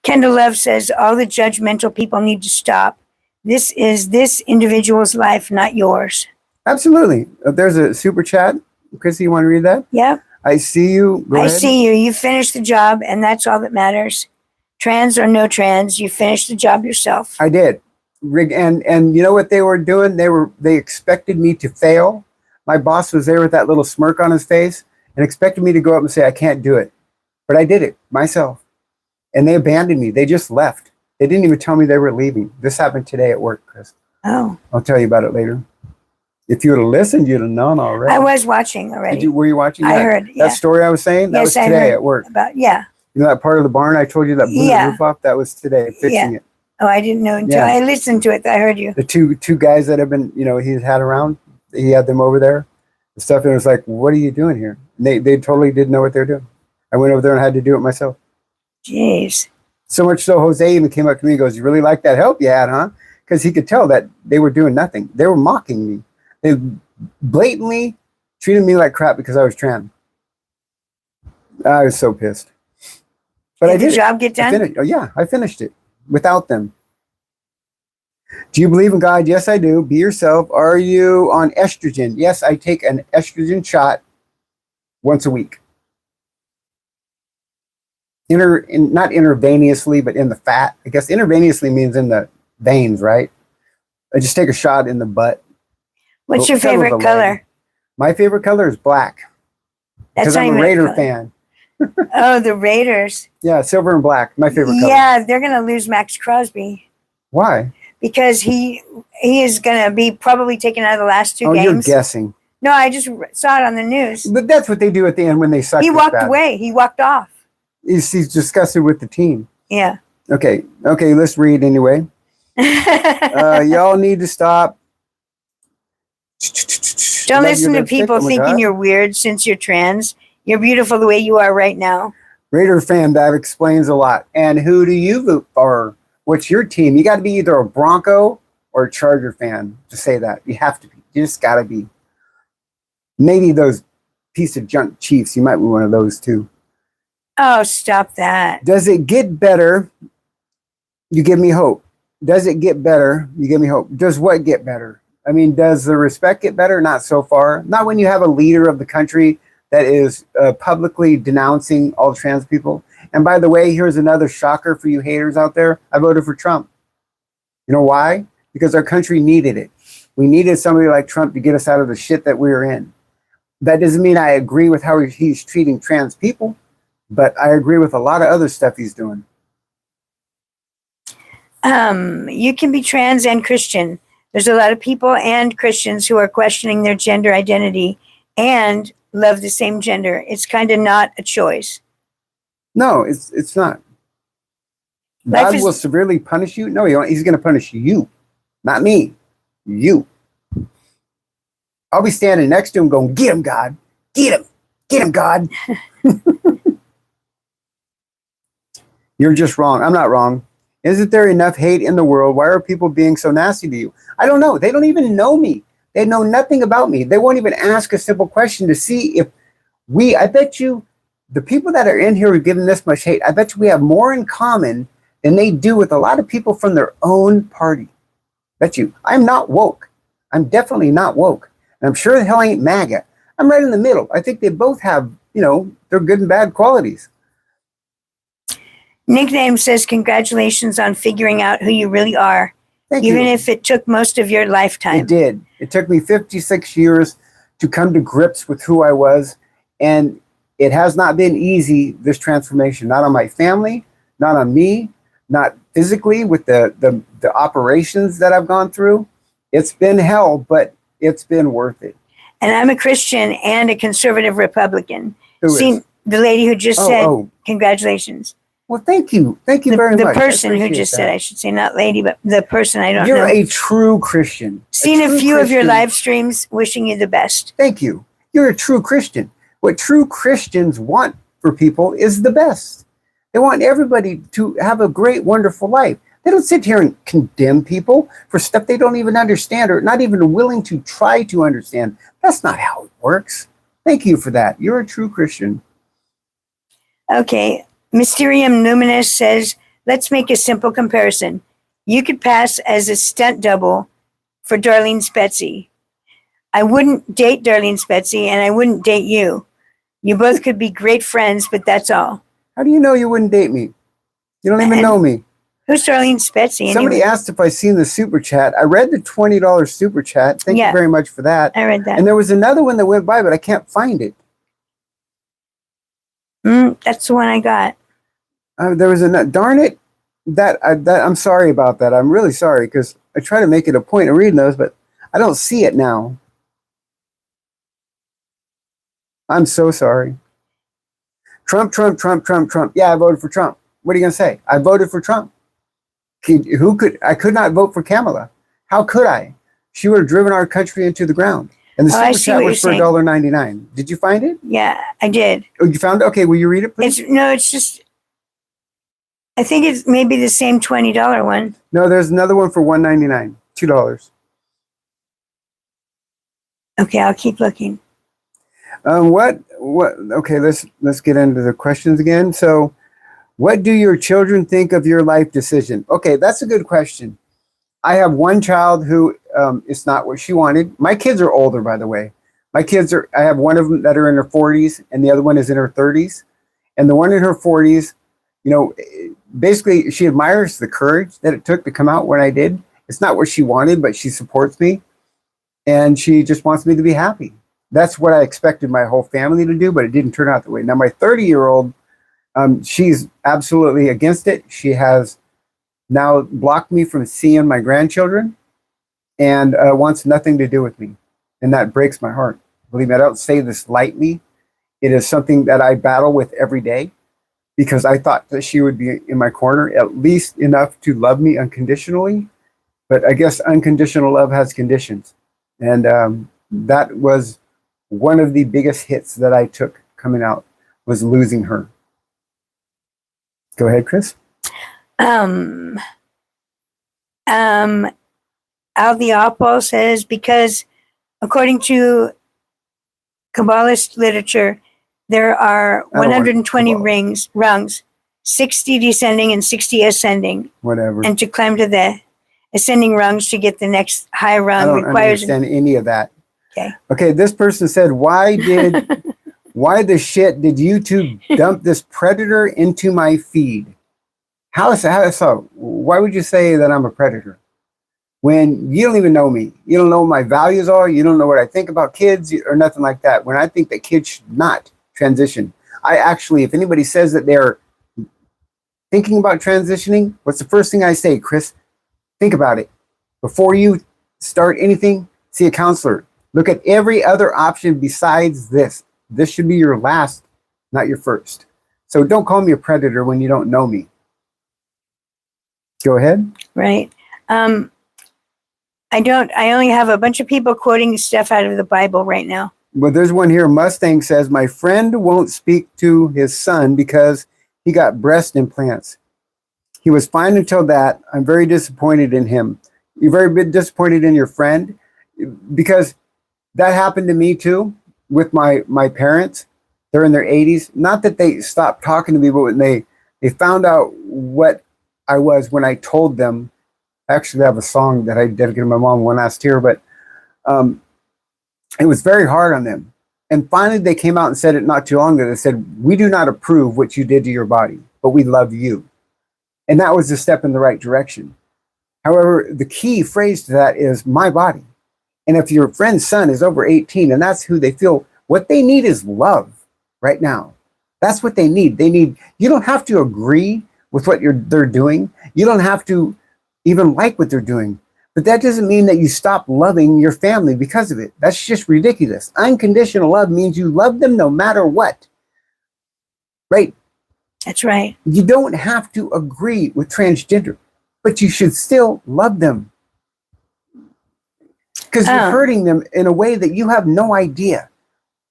Kendall Love says, all the judgmental people need to stop. This is this individual's life, not yours. Absolutely. There's a super chat. Chrissy, you want to read that? Yep. I see you. Go ahead. See you. You finished the job, and that's all that matters. Trans or no trans, you finished the job yourself. I did. And you know what they were doing? They expected me to fail. My boss was there with that little smirk on his face and expected me to go up and say, I can't do it. But I did it myself. And they abandoned me. They just left. They didn't even tell me they were leaving. This happened today at work, Chris. Oh. I'll tell you about it later. If you would have listened, you'd have known already. I was watching already. Were you watching I that? heard, yeah. That story I was saying? That was today at work. Yeah. You know that part of the barn I told you that blew the roof off? That was today, fixing it. Oh, I didn't know until I listened to it. I heard you. The two guys that have been, he's had around, he had them over there and stuff. And it was like, what are you doing here? And they totally didn't know what they were doing. I went over there and had to do it myself. Jeez. So much so, Jose even came up to me and goes, you really like that help you had, huh? Because he could tell that they were doing nothing. They were mocking me. They blatantly treated me like crap because I was trans. I was so pissed. But I did the job get done? I finished it without them. Do you believe in God? Yes, I do. Be yourself. Are you on estrogen? Yes, I take an estrogen shot once a week. Not intravenously, but in the fat. I guess intravenously means in the veins, right? I just take a shot in the butt. What's your favorite color? My favorite color is black. Because I'm a Raider fan. Oh, the Raiders. Yeah, silver and black. My favorite color. Yeah, they're going to lose Max Crosby. Why? Because he is going to be probably taken out of the last two games. Oh, you're guessing. No, I just saw it on the news. But that's what they do at the end when they suck. He walked away. He walked off. He's disgusted with the team. Yeah. Okay, let's read anyway. Y'all need to stop. Don't Love your listen to lipstick. people Oh my thinking God. you're weird since you're trans. You're beautiful the way you are right now. Raider fan, that explains a lot. And who do you vote for? What's your team? You got to be either a Bronco or a Charger fan to say that. You have to be. You just got to be. Maybe those piece of junk Chiefs. You might be one of those too. Oh, stop that. Does it get better? You give me hope. Does it get better? You give me hope. Does what get better? I mean, does the respect get better? Not so far. Not when you have a leader of the country that is publicly denouncing all trans people. And by the way, here's another shocker for you haters out there. I voted for Trump. You know why? Because our country needed it. We needed somebody like Trump to get us out of the shit that we were in. That doesn't mean I agree with how he's treating trans people, but I agree with a lot of other stuff he's doing. You can be trans and Christian. There's a lot of people and Christians who are questioning their gender identity and love the same gender. It's kind of not a choice. No, it's not. God will severely punish you. No, he won't. He's going to punish you, not me. You. I'll be standing next to him going, get him, God. Get him. Get him, God. You're just wrong. I'm not wrong. Isn't there enough hate in the world? Why are people being so nasty to you? I don't know. They don't even know me. They know nothing about me. They won't even ask a simple question to see if I bet you, the people that are in here who are giving this much hate, I bet you we have more in common than they do with a lot of people from their own party. Bet you. I'm not woke. I'm definitely not woke. And I'm sure the hell I ain't MAGA. I'm right in the middle. I think they both have, their good and bad qualities. Nickname says, congratulations on figuring out who you really are. Thank Even you. if it took most of your lifetime. It did. It took me 56 years to come to grips with who I was. And it has not been easy, this transformation. Not on my family, not on me, not physically with the operations that I've gone through. It's been hell, but it's been worth it. And I'm a Christian and a conservative Republican. Who is? The lady who just said, oh. Congratulations. Well, thank you. Thank you very much. The person who just said, I should say not lady, but the person I don't know. You're a true Christian. Seen a few of your live streams, wishing you the best. Thank you. You're a true Christian. What true Christians want for people is the best. They want everybody to have a great, wonderful life. They don't sit here and condemn people for stuff they don't even understand or not even willing to try to understand. That's not how it works. Thank you for that. You're a true Christian. Okay. Mysterium Numinous says, let's make a simple comparison. You could pass as a stunt double for Darlene Spetsy. I wouldn't date Darlene Spetsy, and I wouldn't date you. You both could be great friends, but that's all. How do you know you wouldn't date me? You don't even know me. Who's Darlene Spetsy? Anyway? Somebody asked if I seen the super chat. I read the $20 super chat. Thank you very much for that. I read that. And there was another one that went by, but I can't find it. That's the one I got. There was darn it. I'm sorry about that. I'm really sorry because I try to make it a point of reading those, but I don't see it now. I'm so sorry. Trump. Yeah, I voted for Trump. What are you going to say? I voted for Trump. I could not vote for Kamala. How could I? She would have driven our country into the ground. And the super chat was for $1.99. Did you find it? Yeah, I did. Oh, you found it? Okay, will you read it, please? It's just, I think it's maybe the same $20 one. No, there's another one for $1.99. $2. Okay, I'll keep looking. What? Okay, let's get into the questions again. So, what do your children think of your life decision? Okay, that's a good question. I have one child who it's not what she wanted. My kids are older, by the way. I have one of them that are in her 40s, and the other one is in her 30s. And the one in her 40s, basically she admires the courage that it took to come out when I did. It's not what she wanted, but she supports me, and she just wants me to be happy. That's what I expected my whole family to do, but it didn't turn out that way. Now, my 30-year-old, she's absolutely against it. She has now blocked me from seeing my grandchildren and wants nothing to do with me. And that breaks my heart. Believe me, I don't say this lightly. It is something that I battle with every day because I thought that she would be in my corner at least enough to love me unconditionally. But I guess unconditional love has conditions. And that was one of the biggest hits that I took coming out, was losing her. Go ahead, Chris. Um, Al Diapo says, because according to Kabbalist literature, there are 120 rungs, 60 descending and 60 ascending. Whatever. And to climb to the ascending rungs to get the next high rung I don't requires understand any of that. Okay. Okay, this person said, why the shit did YouTube dump this predator into my feed? How so? Why would you say that I'm a predator when you don't even know me? You don't know what my values are. You don't know what I think about kids or nothing like that. When I think that kids should not transition, I actually, if anybody says that they're thinking about transitioning, what's the first thing I say, Chris? Think about it. Before you start anything, see a counselor. Look at every other option besides this. This should be your last, not your first. So don't call me a predator when you don't know me. Go ahead. Right. I only have a bunch of people quoting stuff out of the Bible right now. Well, there's one here. Mustang says, my friend won't speak to his son because he got breast implants. He was fine until that. I'm very disappointed in him. You're very disappointed in your friend, because that happened to me too with my parents. They're in their 80s. Not that they stopped talking to me, but when they found out what I was when I told them. Actually, I have a song that I dedicated to my mom one last year, but it was very hard on them. And finally, they came out and said it not too long ago. They said, we do not approve what you did to your body, but we love you. And that was a step in the right direction. However, the key phrase to that is my body. And if your friend's son is over 18 and that's who they feel, what they need is love right now. That's what they need. You don't have to agree with what they're doing. You don't have to even like what they're doing. But that doesn't mean that you stop loving your family because of it. That's just ridiculous. Unconditional love means you love them no matter what. Right? That's right. You don't have to agree with transgender, but you should still love them. Because you're hurting them in a way that you have no idea.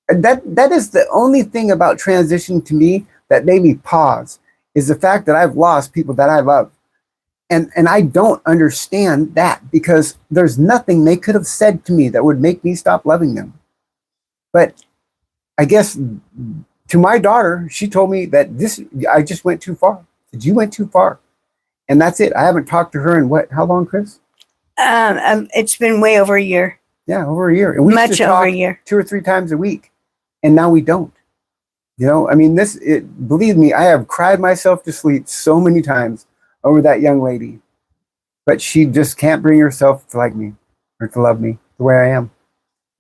That is the only thing about transition to me that made me pause, is the fact that I've lost people that I love. And I don't understand that, because there's nothing they could have said to me that would make me stop loving them. But I guess to my daughter, she told me that I just went too far. That you went too far. And that's it. I haven't talked to her in how long, Chris? It's been way over a year. Yeah, over a year. And we used to talk 2 or 3 times a week. And now we don't. You know, I mean, believe me, I have cried myself to sleep so many times over that young lady. But she just can't bring herself to like me or to love me the way I am.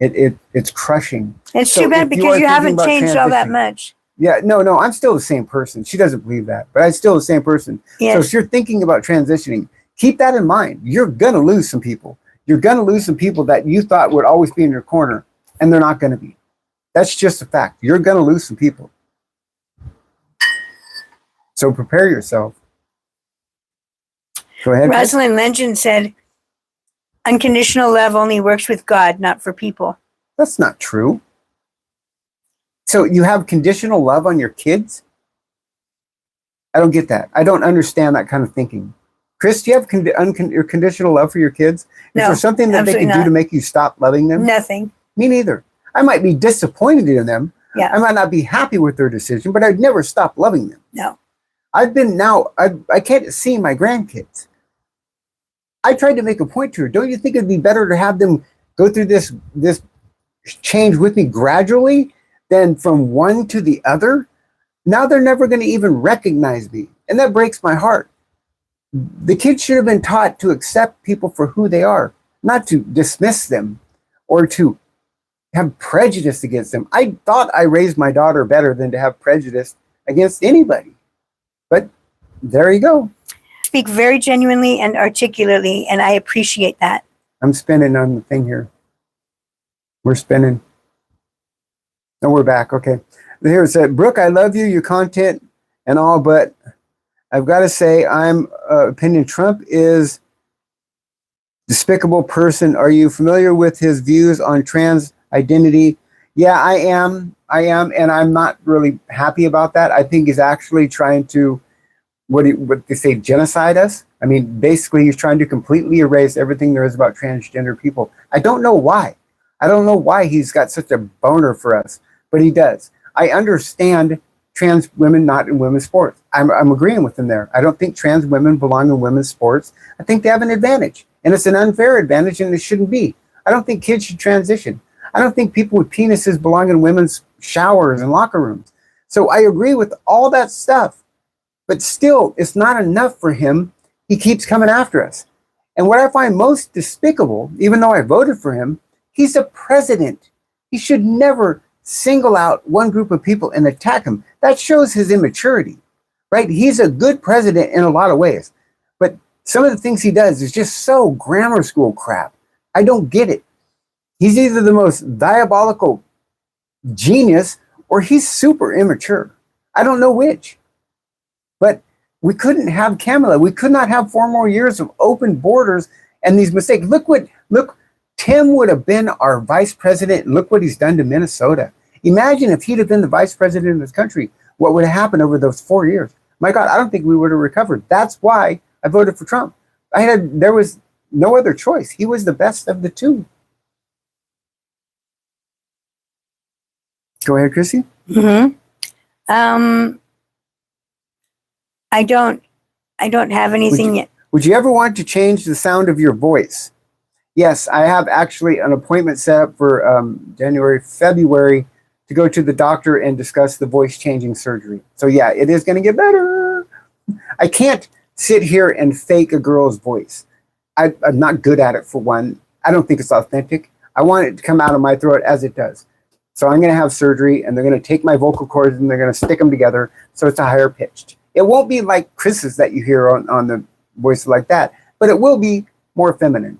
It's crushing. It's too bad, because you haven't changed all that much. Yeah, no, I'm still the same person. She doesn't believe that, but I'm still the same person. Yes. So if you're thinking about transitioning, keep that in mind. You're going to lose some people. You're going to lose some people that you thought would always be in your corner, and they're not going to be. That's just a fact. You're going to lose some people. So prepare yourself. Go ahead. Rosalind Legend said, unconditional love only works with God, not for people. That's not true. So you have conditional love on your kids? I don't get that. I don't understand that kind of thinking. Chris, do you have conditional love for your kids? No, is there something that they can do to make you stop loving them? Nothing. Me neither. I might be disappointed in them. Yeah. I might not be happy with their decision, but I'd never stop loving them. No. I can't see my grandkids. I tried to make a point to her. Don't you think it'd be better to have them go through this change with me gradually than from one to the other? Now they're never going to even recognize me. And that breaks my heart. The kids should have been taught to accept people for who they are, not to dismiss them or to have prejudice against them. I thought I raised my daughter better than to have prejudice against anybody. But there you go. Speak very genuinely and articulately, and I appreciate that. I'm spinning on the thing here. We're spinning. No, we're back. Okay. Here it said, Brooke, I love you, your content and all, but I've got to say, I'm opinion Trump is Despicable person. Are you familiar with his views on trans identity? Yeah, I am. And I'm not really happy about that. I think he's actually trying to, what they say, genocide us. I mean, basically, he's trying to completely erase everything there is about transgender people. I don't know why. I don't know why he's got such a boner for us, but he does. I understand trans women not in women's sports. I'm agreeing with him there. I don't think trans women belong in women's sports. I think they have an advantage, and it's an unfair advantage, and it shouldn't be. I don't think kids should transition. I don't think people with penises belong in women's showers and locker rooms. So I agree with all that stuff, but still, it's not enough for him. He keeps coming after us. And what I find most despicable, even though I voted for him, he's a president. He should never single out one group of people and attack them. That shows his immaturity, right? He's a good president in a lot of ways, but some of the things he does is just so grammar school crap. I don't get it. He's either the most diabolical genius or he's super immature. I don't know which. But we couldn't have Kamala. We could not have 4 more years of open borders and these mistakes. Look, Tim would have been our vice president. And look what he's done to Minnesota. Imagine if he'd have been the vice president of this country, what would have happened over those 4 years? My God, I don't think we would have recovered. That's why I voted for Trump. There was no other choice. He was the best of the two. Go ahead, Chrissy. Mm-hmm. I don't have anything yet. Would you ever want to change the sound of your voice? Yes, I have actually an appointment set up for February to go to the doctor and discuss the voice changing surgery. So yeah, it is going to get better. I can't sit here and fake a girl's voice. I'm not good at it, for one. I don't think it's authentic. I want it to come out of my throat as it does. So I'm going to have surgery, and they're going to take my vocal cords and they're going to stick them together so it's a higher pitched. It won't be like Chris's that you hear on the voice like that, but it will be more feminine.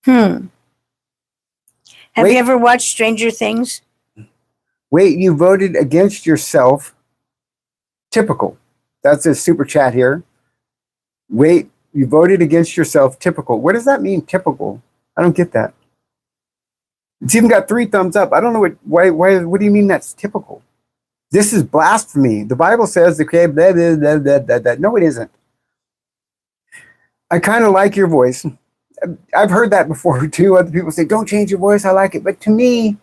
Have you ever watched Stranger Things? Wait, you voted against yourself. Typical. That's a super chat here. Wait, you voted against yourself. Typical. What does that mean, typical? I don't get that. It's even got 3 thumbs up. I don't know what do you mean that's typical? This is blasphemy. The Bible says the creator, blah, blah, blah, blah, blah, blah. No, it isn't. I kind of like your voice. I've heard that before too. Other people say, don't change your voice. I like it. But to me,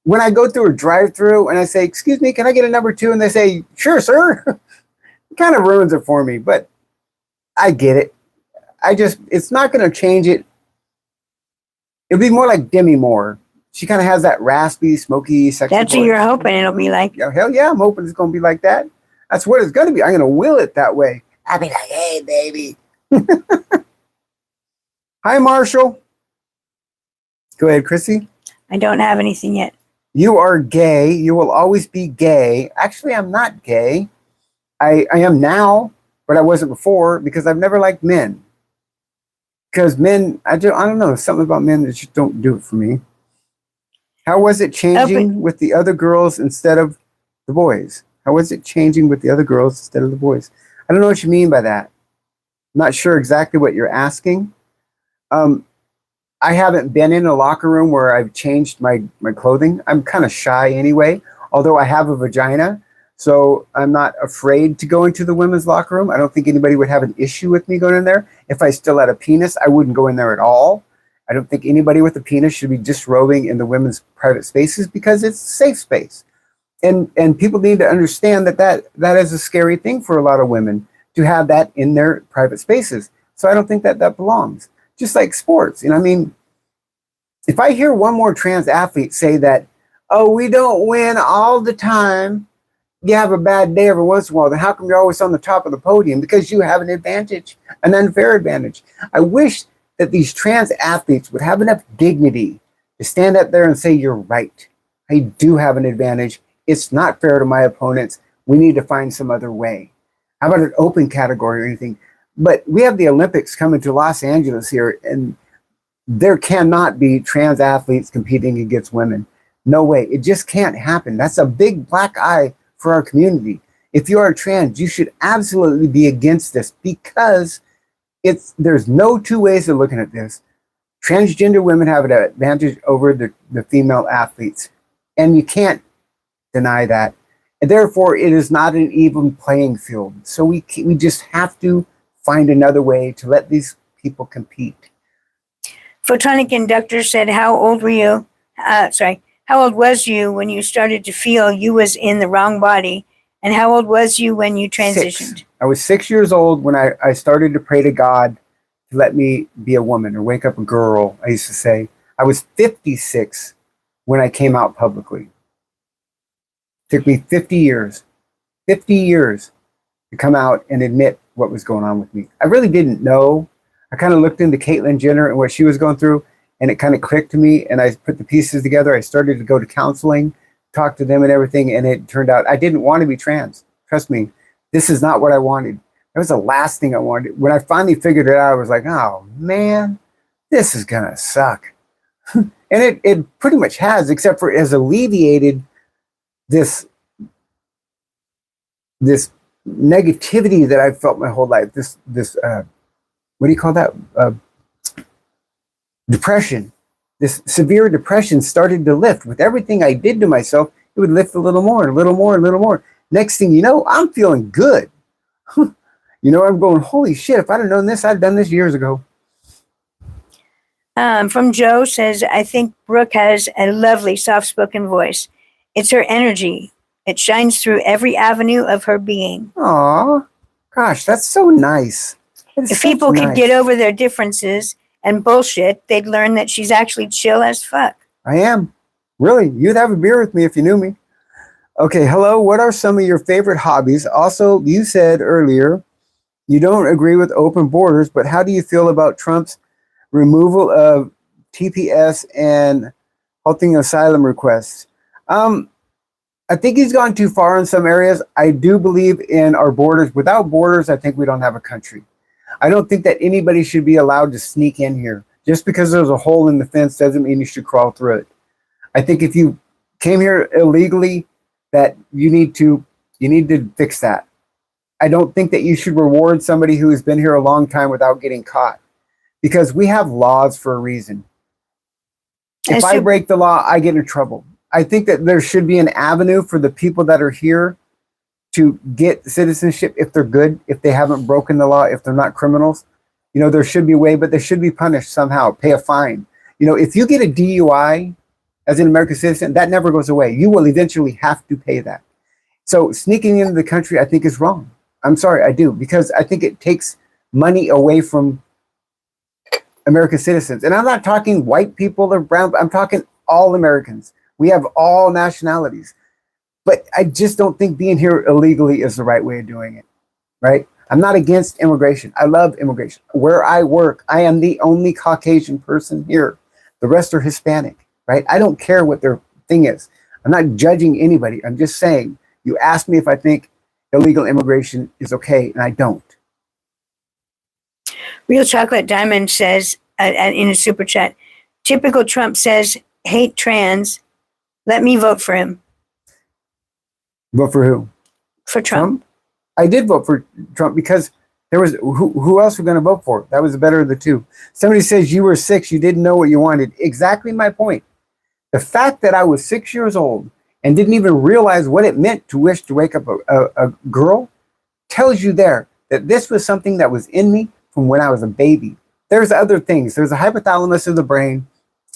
when I go through a drive-through and I say, excuse me, can I get a number 2? And they say, sure, sir. It kind of ruins it for me, but I get it. It's not going to change it. It'll be more like Demi Moore. She kind of has that raspy, smoky, sexy That's voice. what you're hoping it'll be like. Yeah, hell yeah, I'm hoping it's going to be like that. That's what it's going to be. I'm going to will it that way. I'll be like, hey, baby. Hi, Marshall. Go ahead, Chrissy. I don't have anything yet. You are gay. You will always be gay. Actually, I'm not gay. I am now, but I wasn't before because I've never liked men. Because men, I don't know, something about men that just don't do it for me. How was it changing with the other girls instead of the boys? How was it changing with the other girls instead of the boys? I don't know what you mean by that. I'm not sure exactly what you're asking. I haven't been in a locker room where I've changed my clothing. I'm kind of shy anyway, although I have a vagina. So I'm not afraid to go into the women's locker room. I don't think anybody would have an issue with me going in there. If I still had a penis, I wouldn't go in there at all. I don't think anybody with a penis should be disrobing in the women's private spaces because it's a safe space. And people need to understand that is a scary thing for a lot of women to have that in their private spaces. So I don't think that belongs. Just like sports. I mean, if I hear one more trans athlete say that, oh, we don't win all the time, you have a bad day every once in a while, then how come you're always on the top of the podium? Because you have an advantage, an unfair advantage. I wish that these trans athletes would have enough dignity to stand up there and say, you're right. I do have an advantage. It's not fair to my opponents. We need to find some other way. How about an open category or anything? But we have the Olympics coming to Los Angeles here, and there cannot be trans athletes competing against women. No way. It just can't happen. That's a big black eye for our community. If you are trans, you should absolutely be against this because there's no two ways of looking at this. Transgender women have an advantage over the female athletes, and you can't deny that. And therefore, it is not an even playing field. So we just have to find another way to let these people compete. Photonic Inductor said, how old was you when you started to feel you was in the wrong body? And how old was you when you transitioned? 6. I was 6 years old when I started to pray to God to let me be a woman or wake up a girl, I used to say. I was 56 when I came out publicly. It took me 50 years to come out and admit what was going on with me. I really didn't know. I kind of looked into Caitlyn Jenner and what she was going through, and it kind of clicked to me, and I put the pieces together. I started to go to counseling, talk to them and everything, and it turned out I didn't want to be trans. Trust me, this is not what I wanted. That was the last thing I wanted. When I finally figured it out, I was like, oh man, this is gonna suck. And it pretty much has, except for it has alleviated this negativity that I've felt my whole life. This what do you call that? Depression. This severe depression started to lift. With everything I did to myself, it would lift a little more, and a little more, and a little more. Next thing you know, I'm feeling good. I'm going, holy shit, if I'd have known this, I'd have done this years ago. From Joe says, I think Brooke has a lovely soft-spoken voice. It's her energy. It shines through every avenue of her being. Aw, gosh, that's so nice. If people could get over their differences and bullshit, they'd learn that she's actually chill as fuck. I am. Really, you'd have a beer with me if you knew me. Okay, hello, what are some of your favorite hobbies? Also, you said earlier you don't agree with open borders, but how do you feel about Trump's removal of TPS and halting asylum requests? I think he's gone too far in some areas. I do believe in our borders. Without borders, I think we don't have a country. I don't think that anybody should be allowed to sneak in here. Just because there's a hole in the fence doesn't mean you should crawl through it. I think if you came here illegally, that you need to fix that. I don't think that you should reward somebody who has been here a long time without getting caught, because we have laws for a reason. If I break the law, I get in trouble. I think that there should be an avenue for the people that are here to get citizenship if they're good, if they haven't broken the law, if they're not criminals. There should be a way, but they should be punished somehow, pay a fine. If you get a DUI as an American citizen, that never goes away. You will eventually have to pay that. So sneaking into the country, I think, is wrong. I'm sorry, I do, because I think it takes money away from American citizens. And I'm not talking white people or brown, I'm talking all Americans. We have all nationalities. But I just don't think being here illegally is the right way of doing it, right? I'm not against immigration. I love immigration. Where I work, I am the only Caucasian person here. The rest are Hispanic, right? I don't care what their thing is. I'm not judging anybody. I'm just saying, you asked me if I think illegal immigration is okay, and I don't. Real Chocolate Diamond says in a super chat, typical Trump says, hate trans. Let me vote for him. Vote for who? For Trump. I did vote for Trump because there was who else were going to vote for? That was the better of the two. Somebody says you were 6, you didn't know what you wanted. Exactly my point. The fact that I was 6 years old and didn't even realize what it meant to wish to wake up a girl tells you there that this was something that was in me from when I was a baby. There's other things. There's a hypothalamus of the brain.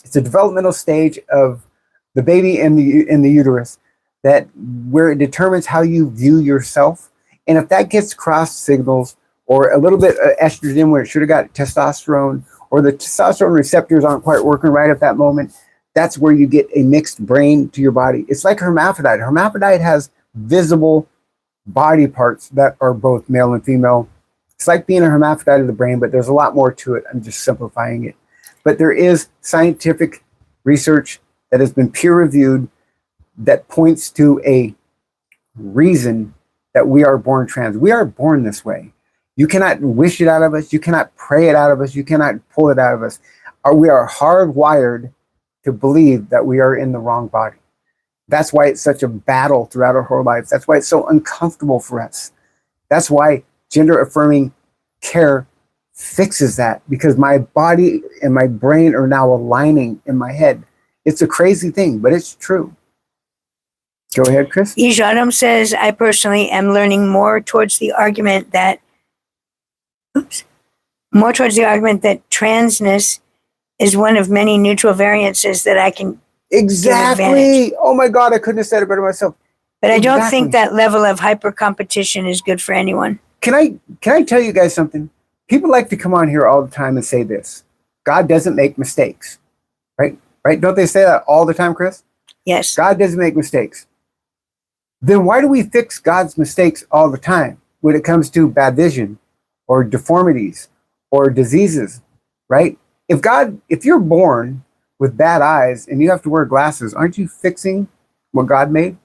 It's a developmental stage of the baby in the uterus that where it determines how you view yourself. And if that gets cross signals or a little bit of estrogen where it should have got testosterone, or the testosterone receptors aren't quite working right at that moment, that's where you get a mixed brain to your body. It's like hermaphrodite. Hermaphrodite has visible body parts that are both male and female. It's like being a hermaphrodite of the brain, but there's a lot more to it. I'm just simplifying it. But there is scientific research that has been peer-reviewed that points to a reason that we are born trans. We are born this way. You cannot wish it out of us. You cannot pray it out of us. You cannot pull it out of us. We are hardwired to believe that we are in the wrong body. That's why it's such a battle throughout our whole lives. That's why it's so uncomfortable for us. That's why gender affirming care fixes that because my body and my brain are now aligning in my head. It's a crazy thing, but it's true. Go ahead, Chris. Ijadam says, I personally am learning more towards the argument that transness is one of many neutral variances that I can Exactly. Oh my God, I couldn't have said it better myself. But I don't think that level of hyper competition is good for anyone. Can I tell you guys something? People like to come on here all the time and say this. God doesn't make mistakes. Right? Right? Don't they say that all the time, Chris? Yes. God doesn't make mistakes. Then why do we fix God's mistakes all the time when it comes to bad vision or deformities or diseases, right? If you're born with bad eyes and you have to wear glasses, aren't you fixing what God made?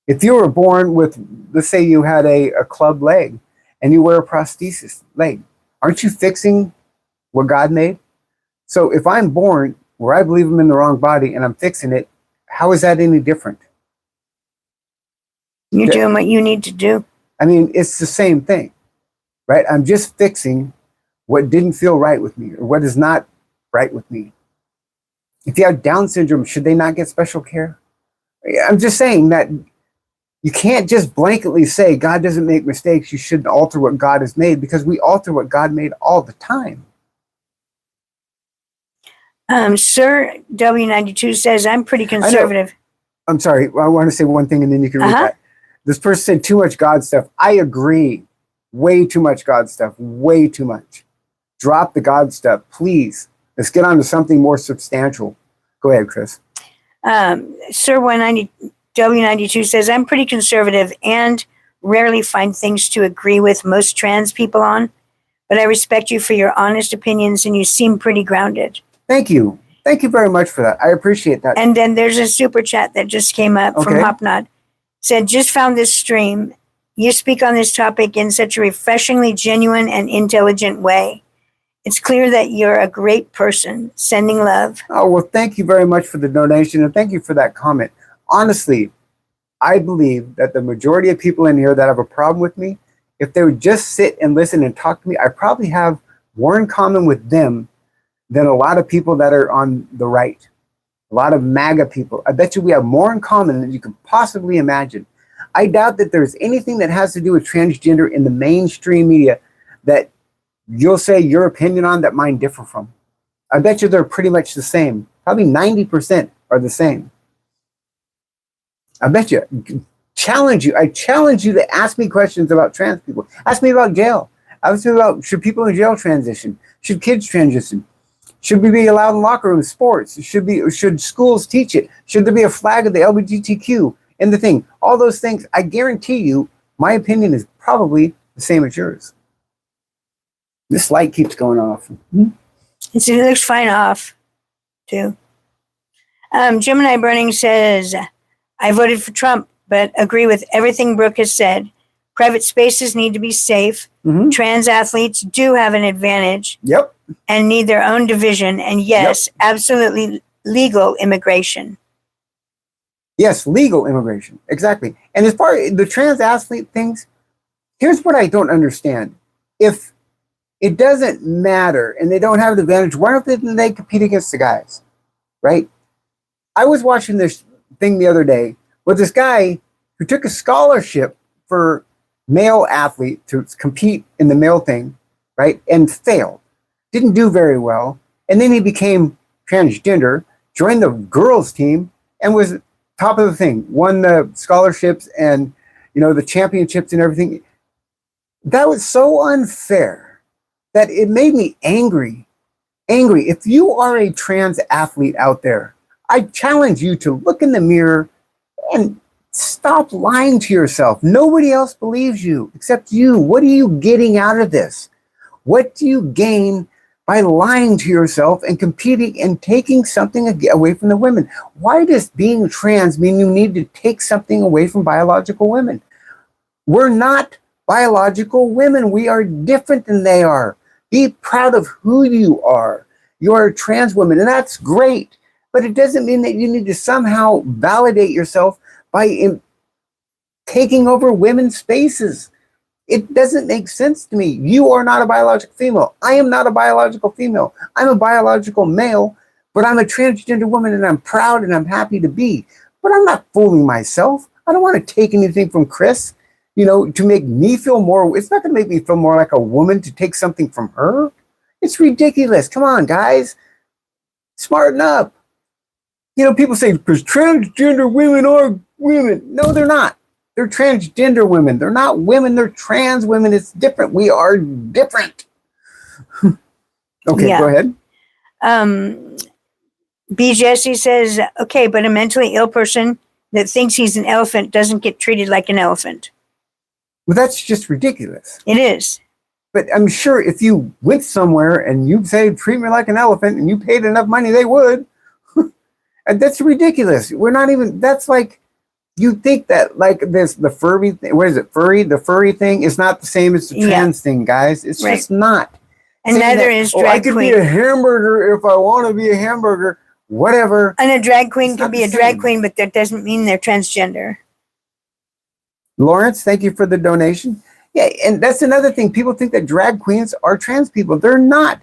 If you were born with, let's say you had a club leg and you wear a prosthesis leg, aren't you fixing what God made? So if I'm born where I believe I'm in the wrong body and I'm fixing it, how is that any different? You're doing what you need to do. I mean, it's the same thing, right? I'm just fixing what didn't feel right with me or what is not right with me. If you have Down syndrome, should they not get special care? I'm just saying that you can't just blanketly say God doesn't make mistakes. You shouldn't alter what God has made because we alter what God made all the time. Sir W92 says, I'm pretty conservative. I'm sorry. I want to say one thing and then you can read that. This person said too much God stuff. I agree. Way too much God stuff. Way too much. Drop the God stuff, please. Let's get on to something more substantial. Go ahead, Chris. Sir W92 says, I'm pretty conservative and rarely find things to agree with most trans people on, but I respect you for your honest opinions and you seem pretty grounded. Thank you. Thank you very much for that. I appreciate that. And then there's a super chat that just came up from Hopnod. Said, just found this stream. You speak on this topic in such a refreshingly genuine and intelligent way. It's clear that you're a great person. Sending love. Oh, well, thank you very much for the donation and thank you for that comment. Honestly, I believe that the majority of people in here that have a problem with me, if they would just sit and listen and talk to me, I probably have more in common with them than a lot of people that are on the right. A lot of MAGA people. I bet you we have more in common than you can possibly imagine. I doubt that there's anything that has to do with transgender in the mainstream media that you'll say your opinion on that mine differ from. I bet you they're pretty much the same. Probably 90% are the same. I bet you. I challenge you to ask me questions about trans people. Ask me about jail. Ask me about, should people in jail transition? Should kids transition? Should we be allowed in locker rooms, sports? Should schools teach it? Should there be a flag of the LGBTQ in the thing? All those things, I guarantee you, my opinion is probably the same as yours. This light keeps going off. It looks fine off, too. Gemini Burning says, I voted for Trump, but agree with everything Brooke has said. Private spaces need to be safe. Trans athletes do have an advantage. Yep. And need their own division. And yes, absolutely legal immigration. Yes, legal immigration. Exactly. And as far as the trans athlete things, here's what I don't understand. If it doesn't matter and they don't have an advantage, why don't they compete against the guys? Right? I was watching this thing the other day with this guy who took a scholarship for male athlete to compete in the male thing, right? And failed. Didn't do very well. And then he became transgender, joined the girls team, and was top of the thing. Won the scholarships and, the championships and everything. That was so unfair that it made me angry. Angry. If you are a trans athlete out there, I challenge you to look in the mirror and stop lying to yourself. Nobody else believes you except you. What are you getting out of this? What do you gain by lying to yourself and competing and taking something away from the women? Why does being trans mean you need to take something away from biological women? We're not biological women. We are different than they are. Be proud of who you are. You are a trans woman, and that's great. But it doesn't mean that you need to somehow validate yourself by taking over women's spaces. It doesn't make sense to me. You are not a biological female. I am not a biological female. I'm a biological male, but I'm a transgender woman and I'm proud and I'm happy to be. But I'm not fooling myself. I don't want to take anything from Chris, to make me feel more. It's not going to make me feel more like a woman to take something from her. It's ridiculous. Come on, guys. Smarten up. People say, because transgender women are women. No, they're not. They're transgender women. They're not women. They're trans women. It's different. We are different. Okay, Yeah. Go ahead. B. Jesse says, okay, but a mentally ill person that thinks he's an elephant doesn't get treated like an elephant. Well, that's just ridiculous. It is. But I'm sure if you went somewhere and you say, treat me like an elephant, and you paid enough money, they would. And that's ridiculous. We're not even, that's like, you think that like the furry thing, what is it, the furry thing is not the same as the trans thing, guys. It's just not. And neither is drag I could queen. be a hamburger if I want to be a hamburger, whatever. And a drag queen can be a drag same. queen, but that doesn't mean they're transgender. Lawrence, thank you for the donation. Yeah, and that's another thing. People think that drag queens are trans people. They're not.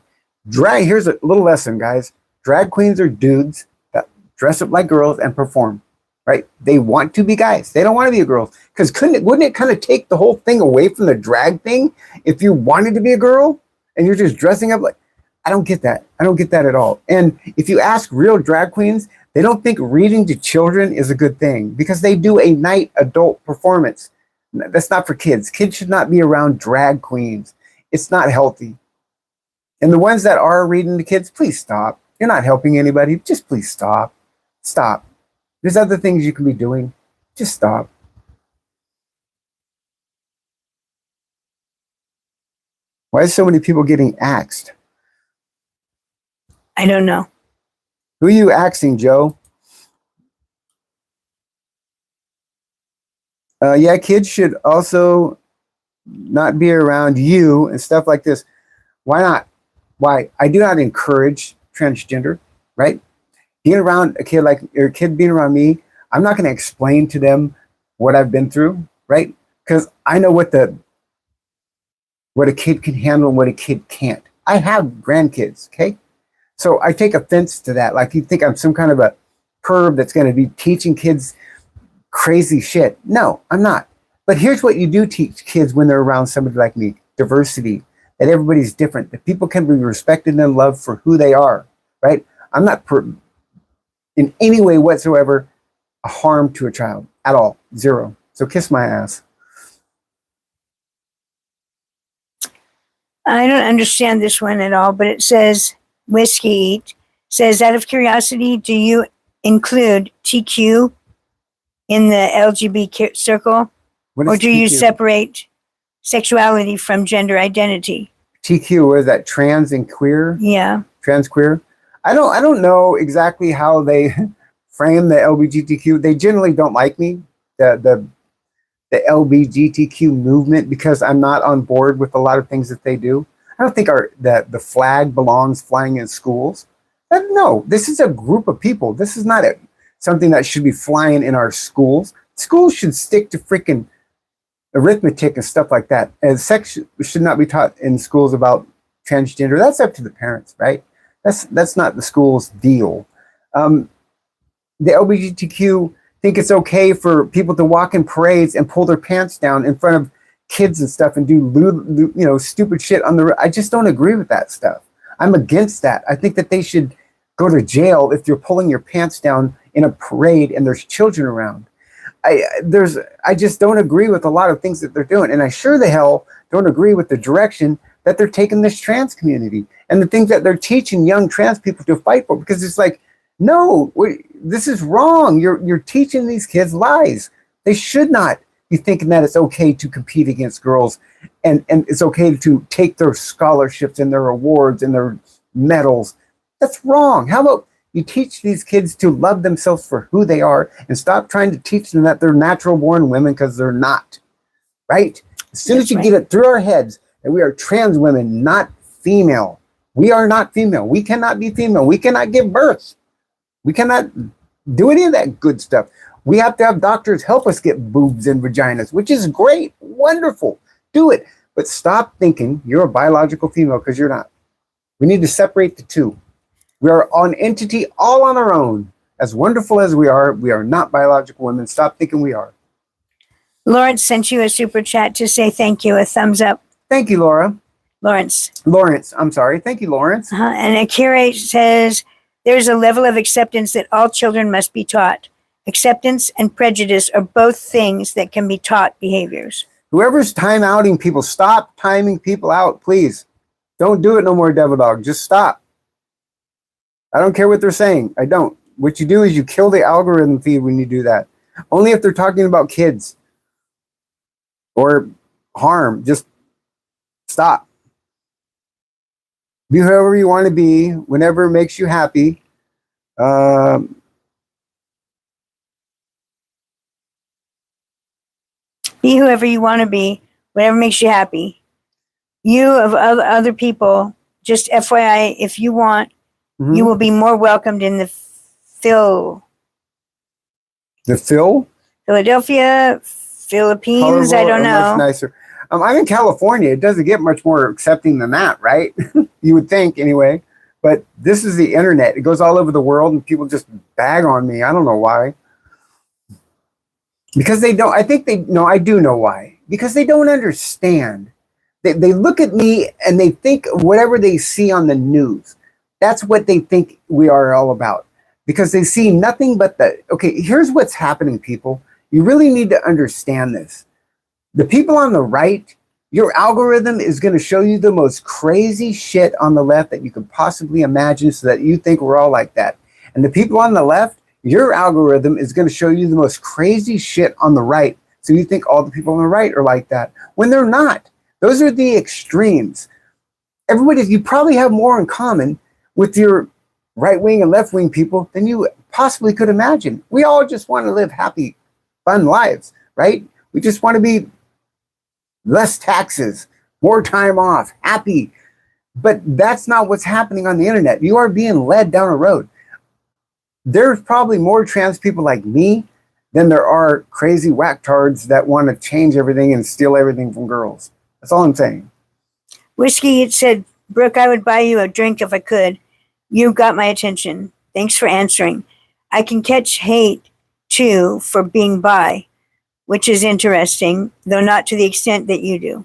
Here's a little lesson, guys. Drag queens are dudes that dress up like girls and perform, right? They want to be guys. They don't want to be a girl. Because wouldn't it kind of take the whole thing away from the drag thing if you wanted to be a girl and you're just dressing up like, I don't get that. I don't get that at all. And if you ask real drag queens, they don't think reading to children is a good thing because they do a night adult performance. That's not for kids. Kids should not be around drag queens. It's not healthy. And the ones that are reading to kids, please stop. You're not helping anybody. Just please stop. Stop. There's other things you can be doing. Just stop. Why is so many people getting axed? I don't know. Who are you axing, Joe? Yeah, kids should also not be around you and stuff like this. Why not? Why? I do not encourage transgender, right? Being around a kid being around me, I'm not going to explain to them what I've been through, right? Because I know what a kid can handle and what a kid can't. I have grandkids, okay? So I take offense to that. Like you think I'm some kind of a perv that's going to be teaching kids crazy shit. No, I'm not. But here's what you do teach kids when they're around somebody like me. Diversity, that everybody's different, that people can be respected and loved for who they are, right? I'm not in any way whatsoever a harm to a child at all. Zero. So kiss my ass. I don't understand this one at all, but it says, Whiskey Eat says, out of curiosity, do you include TQ in the LGBT circle? Or do you separate sexuality from gender identity? TQ, what is that? Trans and queer? Yeah. Trans queer? I don't know exactly how they frame the LGBTQ. They generally don't like me, the LGBTQ movement, because I'm not on board with a lot of things that they do. I don't think the flag belongs flying in schools. No, this is a group of people. This is not something that should be flying in our schools. Schools should stick to freaking arithmetic and stuff like that. And sex should not be taught in schools about transgender. That's up to the parents, right? That's not the school's deal. The LGBTQ think it's okay for people to walk in parades and pull their pants down in front of kids and stuff and do stupid shit on the. I just don't agree with that stuff. I'm against that. I think that they should go to jail if you're pulling your pants down in a parade and there's children around. I just don't agree with a lot of things that they're doing, and I sure the hell don't agree with the direction that they're taking this trans community and the things that they're teaching young trans people to fight for. Because it's like, no, this is wrong. You're teaching these kids lies. They should not be thinking that it's okay to compete against girls and it's okay to take their scholarships and their awards and their medals. That's wrong. How about you teach these kids to love themselves for who they are and stop trying to teach them that they're natural born women, because they're not, right? As soon as you get it through our heads that we are trans women, not female. We are not female. We cannot be female. We cannot give birth. We cannot do any of that good stuff. We have to have doctors help us get boobs and vaginas, which is great, wonderful. Do it. But stop thinking you're a biological female, because you're not. We need to separate the two. We are an entity all on our own. As wonderful as we are not biological women. Stop thinking we are. Lawrence sent you a super chat to say thank you, a thumbs up. Thank you, Laura. Lawrence, I'm sorry. Thank you, Lawrence. And Akira says, there's a level of acceptance that all children must be taught. Acceptance and prejudice are both things that can be taught behaviors. Whoever's time outing people, stop timing people out, please. Don't do it no more, Devil Dog. Just stop. I don't care what they're saying. I don't. What you do is you kill the algorithm feed when you do that. Only if they're talking about kids or harm. Just stop. Be whoever you want to be, whenever it makes you happy. Be whoever you want to be, whatever makes you happy. You of other people, just FYI, if you want, you will be more welcomed in the Philadelphia, Philippines. Colorful, I don't know. much nicer. I'm in California. It doesn't get much more accepting than that, right? You would think, anyway. But this is the internet. It goes all over the world, and people just bag on me. I don't know why. Because they don't. I think they. No, I do know why. Because they don't understand. They look at me and they think whatever they see on the news. That's what they think we are all about. Because they see nothing but the. Okay, here's what's happening, people. You really need to understand this. The people on the right, your algorithm is going to show you the most crazy shit on the left that you could possibly imagine, so that you think we're all like that. And the people on the left, your algorithm is going to show you the most crazy shit on the right, so you think all the people on the right are like that, when they're not. Those are the extremes. Everybody, you probably have more in common with your right-wing and left-wing people than you possibly could imagine. We all just want to live happy, fun lives, right? We just want to be less taxes, more time off, happy. But that's not what's happening on the internet. You are being led down a road. There's probably more trans people like me than there are crazy whacktards that want to change everything and steal everything from girls. That's all I'm saying. Whiskey, it said, Brooke, I would buy you a drink if I could. You got my attention. Thanks for answering. I can catch hate, too, for being bi, which is interesting, though not to the extent that you do.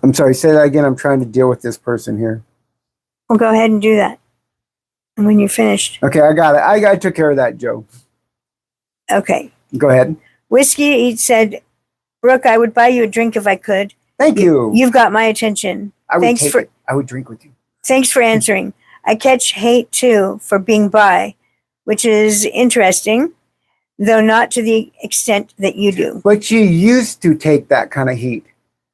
I'm sorry, say that again. I'm trying to deal with this person here. Well, go ahead and do that. And when you're finished. Okay, I got it. I took care of that, Joe. Okay. Go ahead. Whiskey, he said, Brooke, I would buy you a drink if I could. Thank you. You've got my attention. I would drink with you. Thanks for answering. I catch hate, too, for being bi, which is interesting, though not to the extent that you do. But you used to take that kind of heat.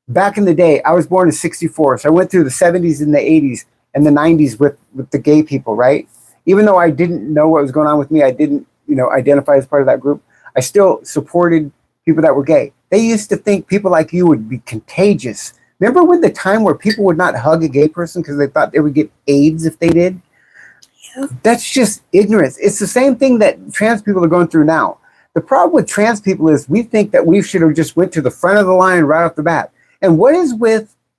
Back in the day, I was born in 1964, so I went through the 70s and the 80s and the 90s with the gay people, right? Even though I didn't know what was going on with me, I didn't, identify as part of that group, I still supported people that were gay. They used to think people like you would be contagious. Remember when the time where people would not hug a gay person because they thought they would get AIDS if they did? Yeah. That's just ignorance. It's the same thing that trans people are going through now. The problem with trans people is we think that we should have just went to the front of the line right off the bat. And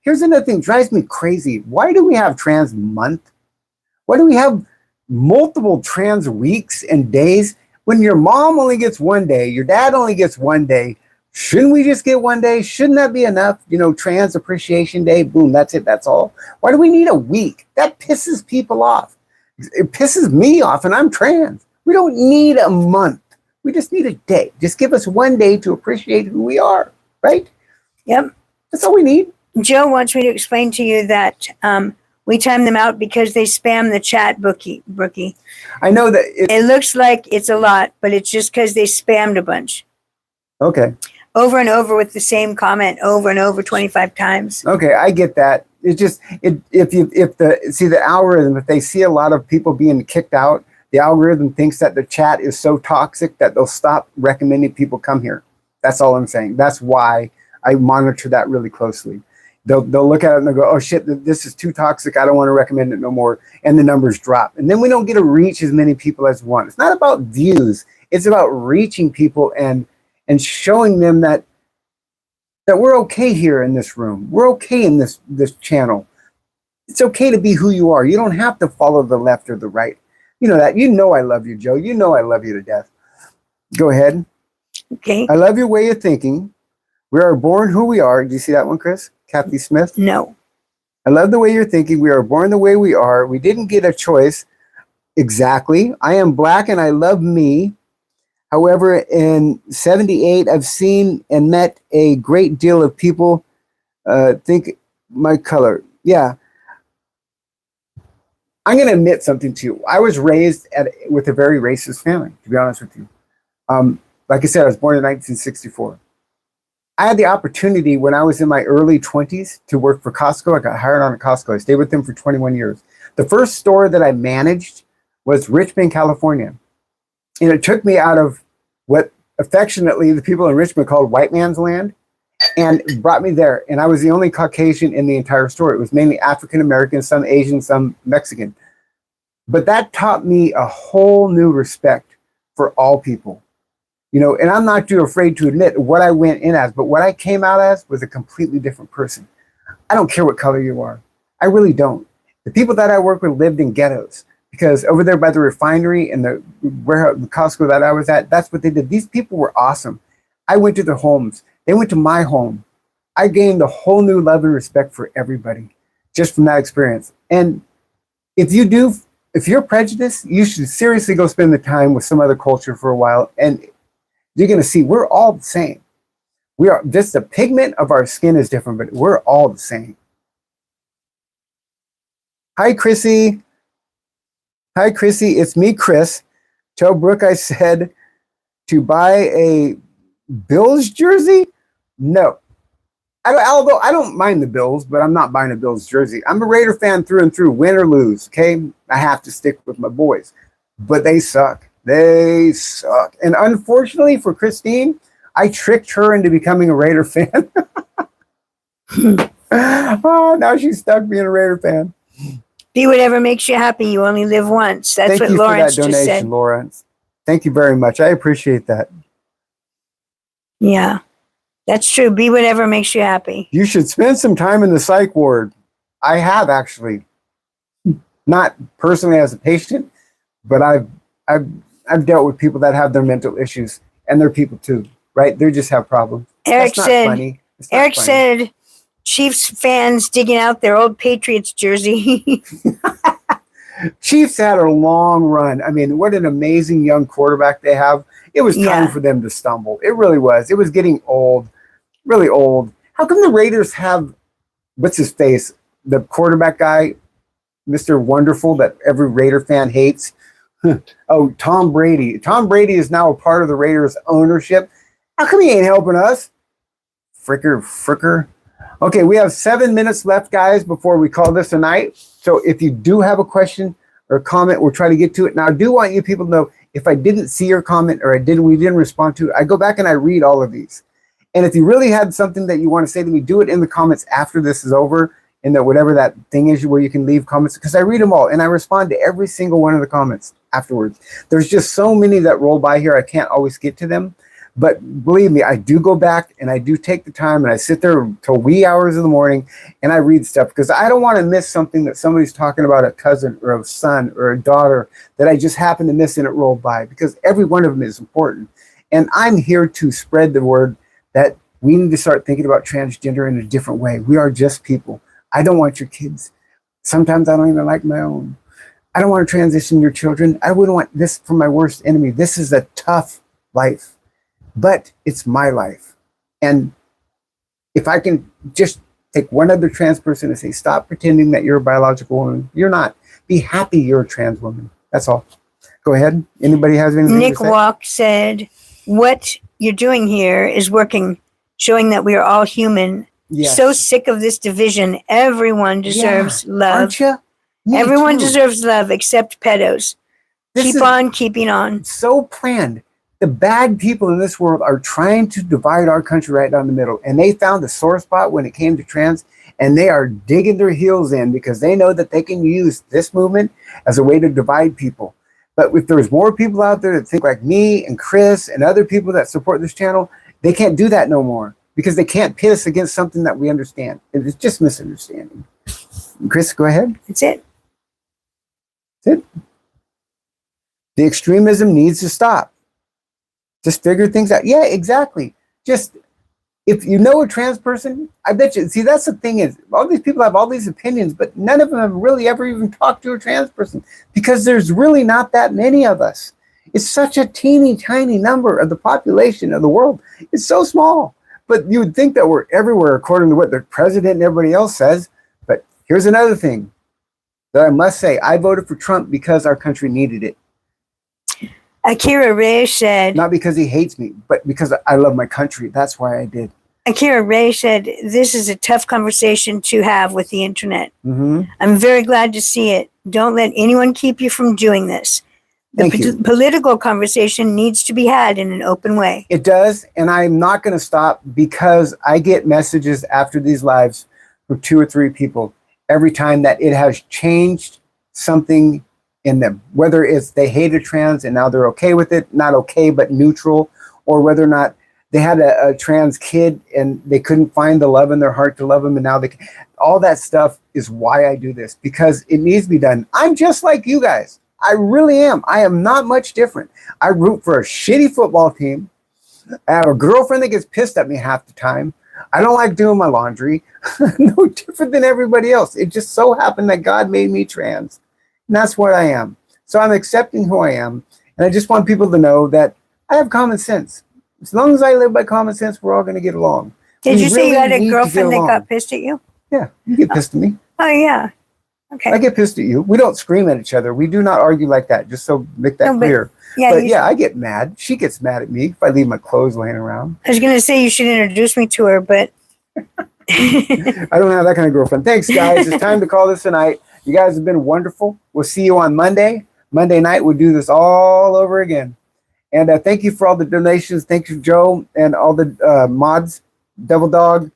here's another thing that drives me crazy. Why do we have trans month? Why do we have multiple trans weeks and days when your mom only gets one day, your dad only gets one day? Shouldn't we just get one day? Shouldn't that be enough? Trans Appreciation Day, boom, that's it, that's all. Why do we need a week? That pisses people off. It pisses me off, and I'm trans. We don't need a month. We just need a day. Just give us one day to appreciate who we are, right? Yep. That's all we need. Joe wants me to explain to you that we time them out because they spam the chat, Brookie. I know that. It looks like it's a lot, but it's just because they spammed a bunch. Okay. Over and over with the same comment over and over 25 times. Okay, I get that. It's just the algorithm, if they see a lot of people being kicked out, the algorithm thinks that the chat is so toxic that they'll stop recommending people come here. That's all I'm saying. That's why I monitor that really closely. They'll look at it and they'll go, oh shit, this is too toxic. I don't want to recommend it no more. And the numbers drop. And then we don't get to reach as many people as we want. It's not about views. It's about reaching people and showing them that that we're okay here in this room. We're okay in this channel. It's okay to be who you are. You don't have to follow the left or the right. You know that. You know I love you, Joe. You know I love you to death. Go ahead. Okay. I love your way of thinking. We are born who we are. Do you see that one, Chris? Kathy Smith? No. I love the way you're thinking. We are born the way we are. We didn't get a choice. Exactly. I am black and I love me. However, in 78, I've seen and met a great deal of people think my color. Yeah. I'm going to admit something to you. I was raised with a very racist family, to be honest with you. Like I said, I was born in 1964. I had the opportunity when I was in my early 20s to work for Costco. I got hired on at Costco. I stayed with them for 21 years. The first store that I managed was Richmond, California. And it took me out of what affectionately the people in Richmond called white man's land and brought me there. And I was the only Caucasian in the entire store. It was mainly African American, some Asian, some Mexican. But that taught me a whole new respect for all people. You know, and I'm not too afraid to admit what I went in as, but what I came out as was a completely different person. I don't care what color you are. I really don't. The people that I work with lived in ghettos because over there by the refinery and the warehouse, the Costco that I was at, that's what they did. These people were awesome. I went to their homes. They went to my home. I gained a whole new love and respect for everybody just from that experience. And if you're prejudiced, you should seriously go spend the time with some other culture for a while. And you're going to see we're all the same. We are just the pigment of our skin is different, but we're all the same. Hi, Chrissy. Hi, Chrissy. It's me, Chris. Tell Brooke I said to buy a Bills jersey. No. Although I don't mind the Bills, but I'm not buying a Bills jersey. I'm a Raider fan through and through, win or lose. Okay. I have to stick with my boys, but they suck. They suck. And unfortunately for Christine, I tricked her into becoming a Raider fan. Oh, now she's stuck being a Raider fan. Be whatever makes you happy. You only live once. That's Thank what you Lawrence for that just donation, said. Lawrence. Thank you very much. I appreciate that. Yeah, that's true. Be whatever makes you happy. You should spend some time in the psych ward. I have actually, not personally as a patient, but I've dealt with people that have their mental issues, and they're people too, right? They just have problems. Eric funny. said, Chiefs fans digging out their old Patriots jersey. Chiefs had a long run. I mean, what an amazing young quarterback they have. It was time for them to stumble. It really was. It was getting old, really old. How come the Raiders have, what's his face, the quarterback guy, Mr. Wonderful, that every Raider fan hates? Oh, Tom Brady. Tom Brady is now a part of the Raiders ownership. How come he ain't helping us? Fricker. Okay, we have 7 minutes left, guys, before we call this a night. So if you do have a question or a comment, we'll try to get to it. Now, I do want you people to know if I didn't see your comment or we didn't respond to it, I go back and I read all of these. And if you really had something that you want to say to me, do it in the comments after this is over, and that whatever that thing is where you can leave comments, because I read them all and I respond to every single one of the comments afterwards. There's just so many that roll by here, I can't always get to them. But believe me, I do go back and I do take the time and I sit there till wee hours of the morning and I read stuff because I don't want to miss something that somebody's talking about, a cousin or a son or a daughter that I just happen to miss and it rolled by, because every one of them is important. And I'm here to spread the word that we need to start thinking about transgender in a different way. We are just people. I don't want your kids. Sometimes I don't even like my own. I don't want to transition your children. I wouldn't want this for my worst enemy. This is a tough life. But it's my life. And if I can just take one other trans person and say, stop pretending that you're a biological woman. You're not. Be happy you're a trans woman. That's all. Go ahead. Anybody has anything Nick to say? Walk said, what you're doing here is working, showing that we are all human. Yes. So sick of this division. Everyone deserves love. Aren't you? Everyone deserves love except pedos. Keep on keeping on. So planned. The bad people in this world are trying to divide our country right down the middle. And they found a sore spot when it came to trans. And they are digging their heels in because they know that they can use this movement as a way to divide people. But if there's more people out there that think like me and Chris and other people that support this channel, they can't do that no more. because they can't pit us against something that we understand. It's just misunderstanding. Chris, go ahead. That's it. That's it. The extremism needs to stop. Just figure things out. Yeah, exactly. Just, if you know a trans person, I bet you, see, that's the thing is, all these people have all these opinions, but none of them have really ever even talked to a trans person because there's really not that many of us. It's such a teeny tiny number of the population of the world. It's so small. But you would think that we're everywhere according to what the president and everybody else says. But here's another thing that I must say. I voted for Trump because our country needed it. Akira Ray said, not because he hates me, but because I love my country. That's why I did. Akira Ray said, this is a tough conversation to have with the internet. Mm-hmm. I'm very glad to see it. Don't let anyone keep you from doing this. The political conversation needs to be had in an open way. It does, and I'm not going to stop because I get messages after these lives from 2 or 3 people every time that it has changed something in them, whether it's they hated trans and now they're okay with it, not okay, but neutral, or whether or not they had a trans kid and they couldn't find the love in their heart to love him, and now they can. All that stuff is why I do this, because it needs to be done. I'm just like you guys. I really am. I am not much different. I root for a shitty football team. I have a girlfriend that gets pissed at me half the time. I don't like doing my laundry. No different than everybody else. It just so happened that God made me trans. And that's what I am. So I'm accepting who I am. And I just want people to know that I have common sense. As long as I live by common sense, we're all going to get along. Did you say you had a girlfriend that got pissed at you? Yeah, you get pissed at me. Oh, yeah. Okay. I get pissed at you. We don't scream at each other. We do not argue like that, just so make that clear. Yeah, but yeah, I get mad. She gets mad at me if I leave my clothes laying around. I was going to say you should introduce me to her, but I don't have that kind of girlfriend. Thanks, guys. It's time to call this a night. You guys have been wonderful. We'll see you on Monday. Monday night, we'll do this all over again. And thank you for all the donations. Thank you, Joe, and all the mods, Devil Dog,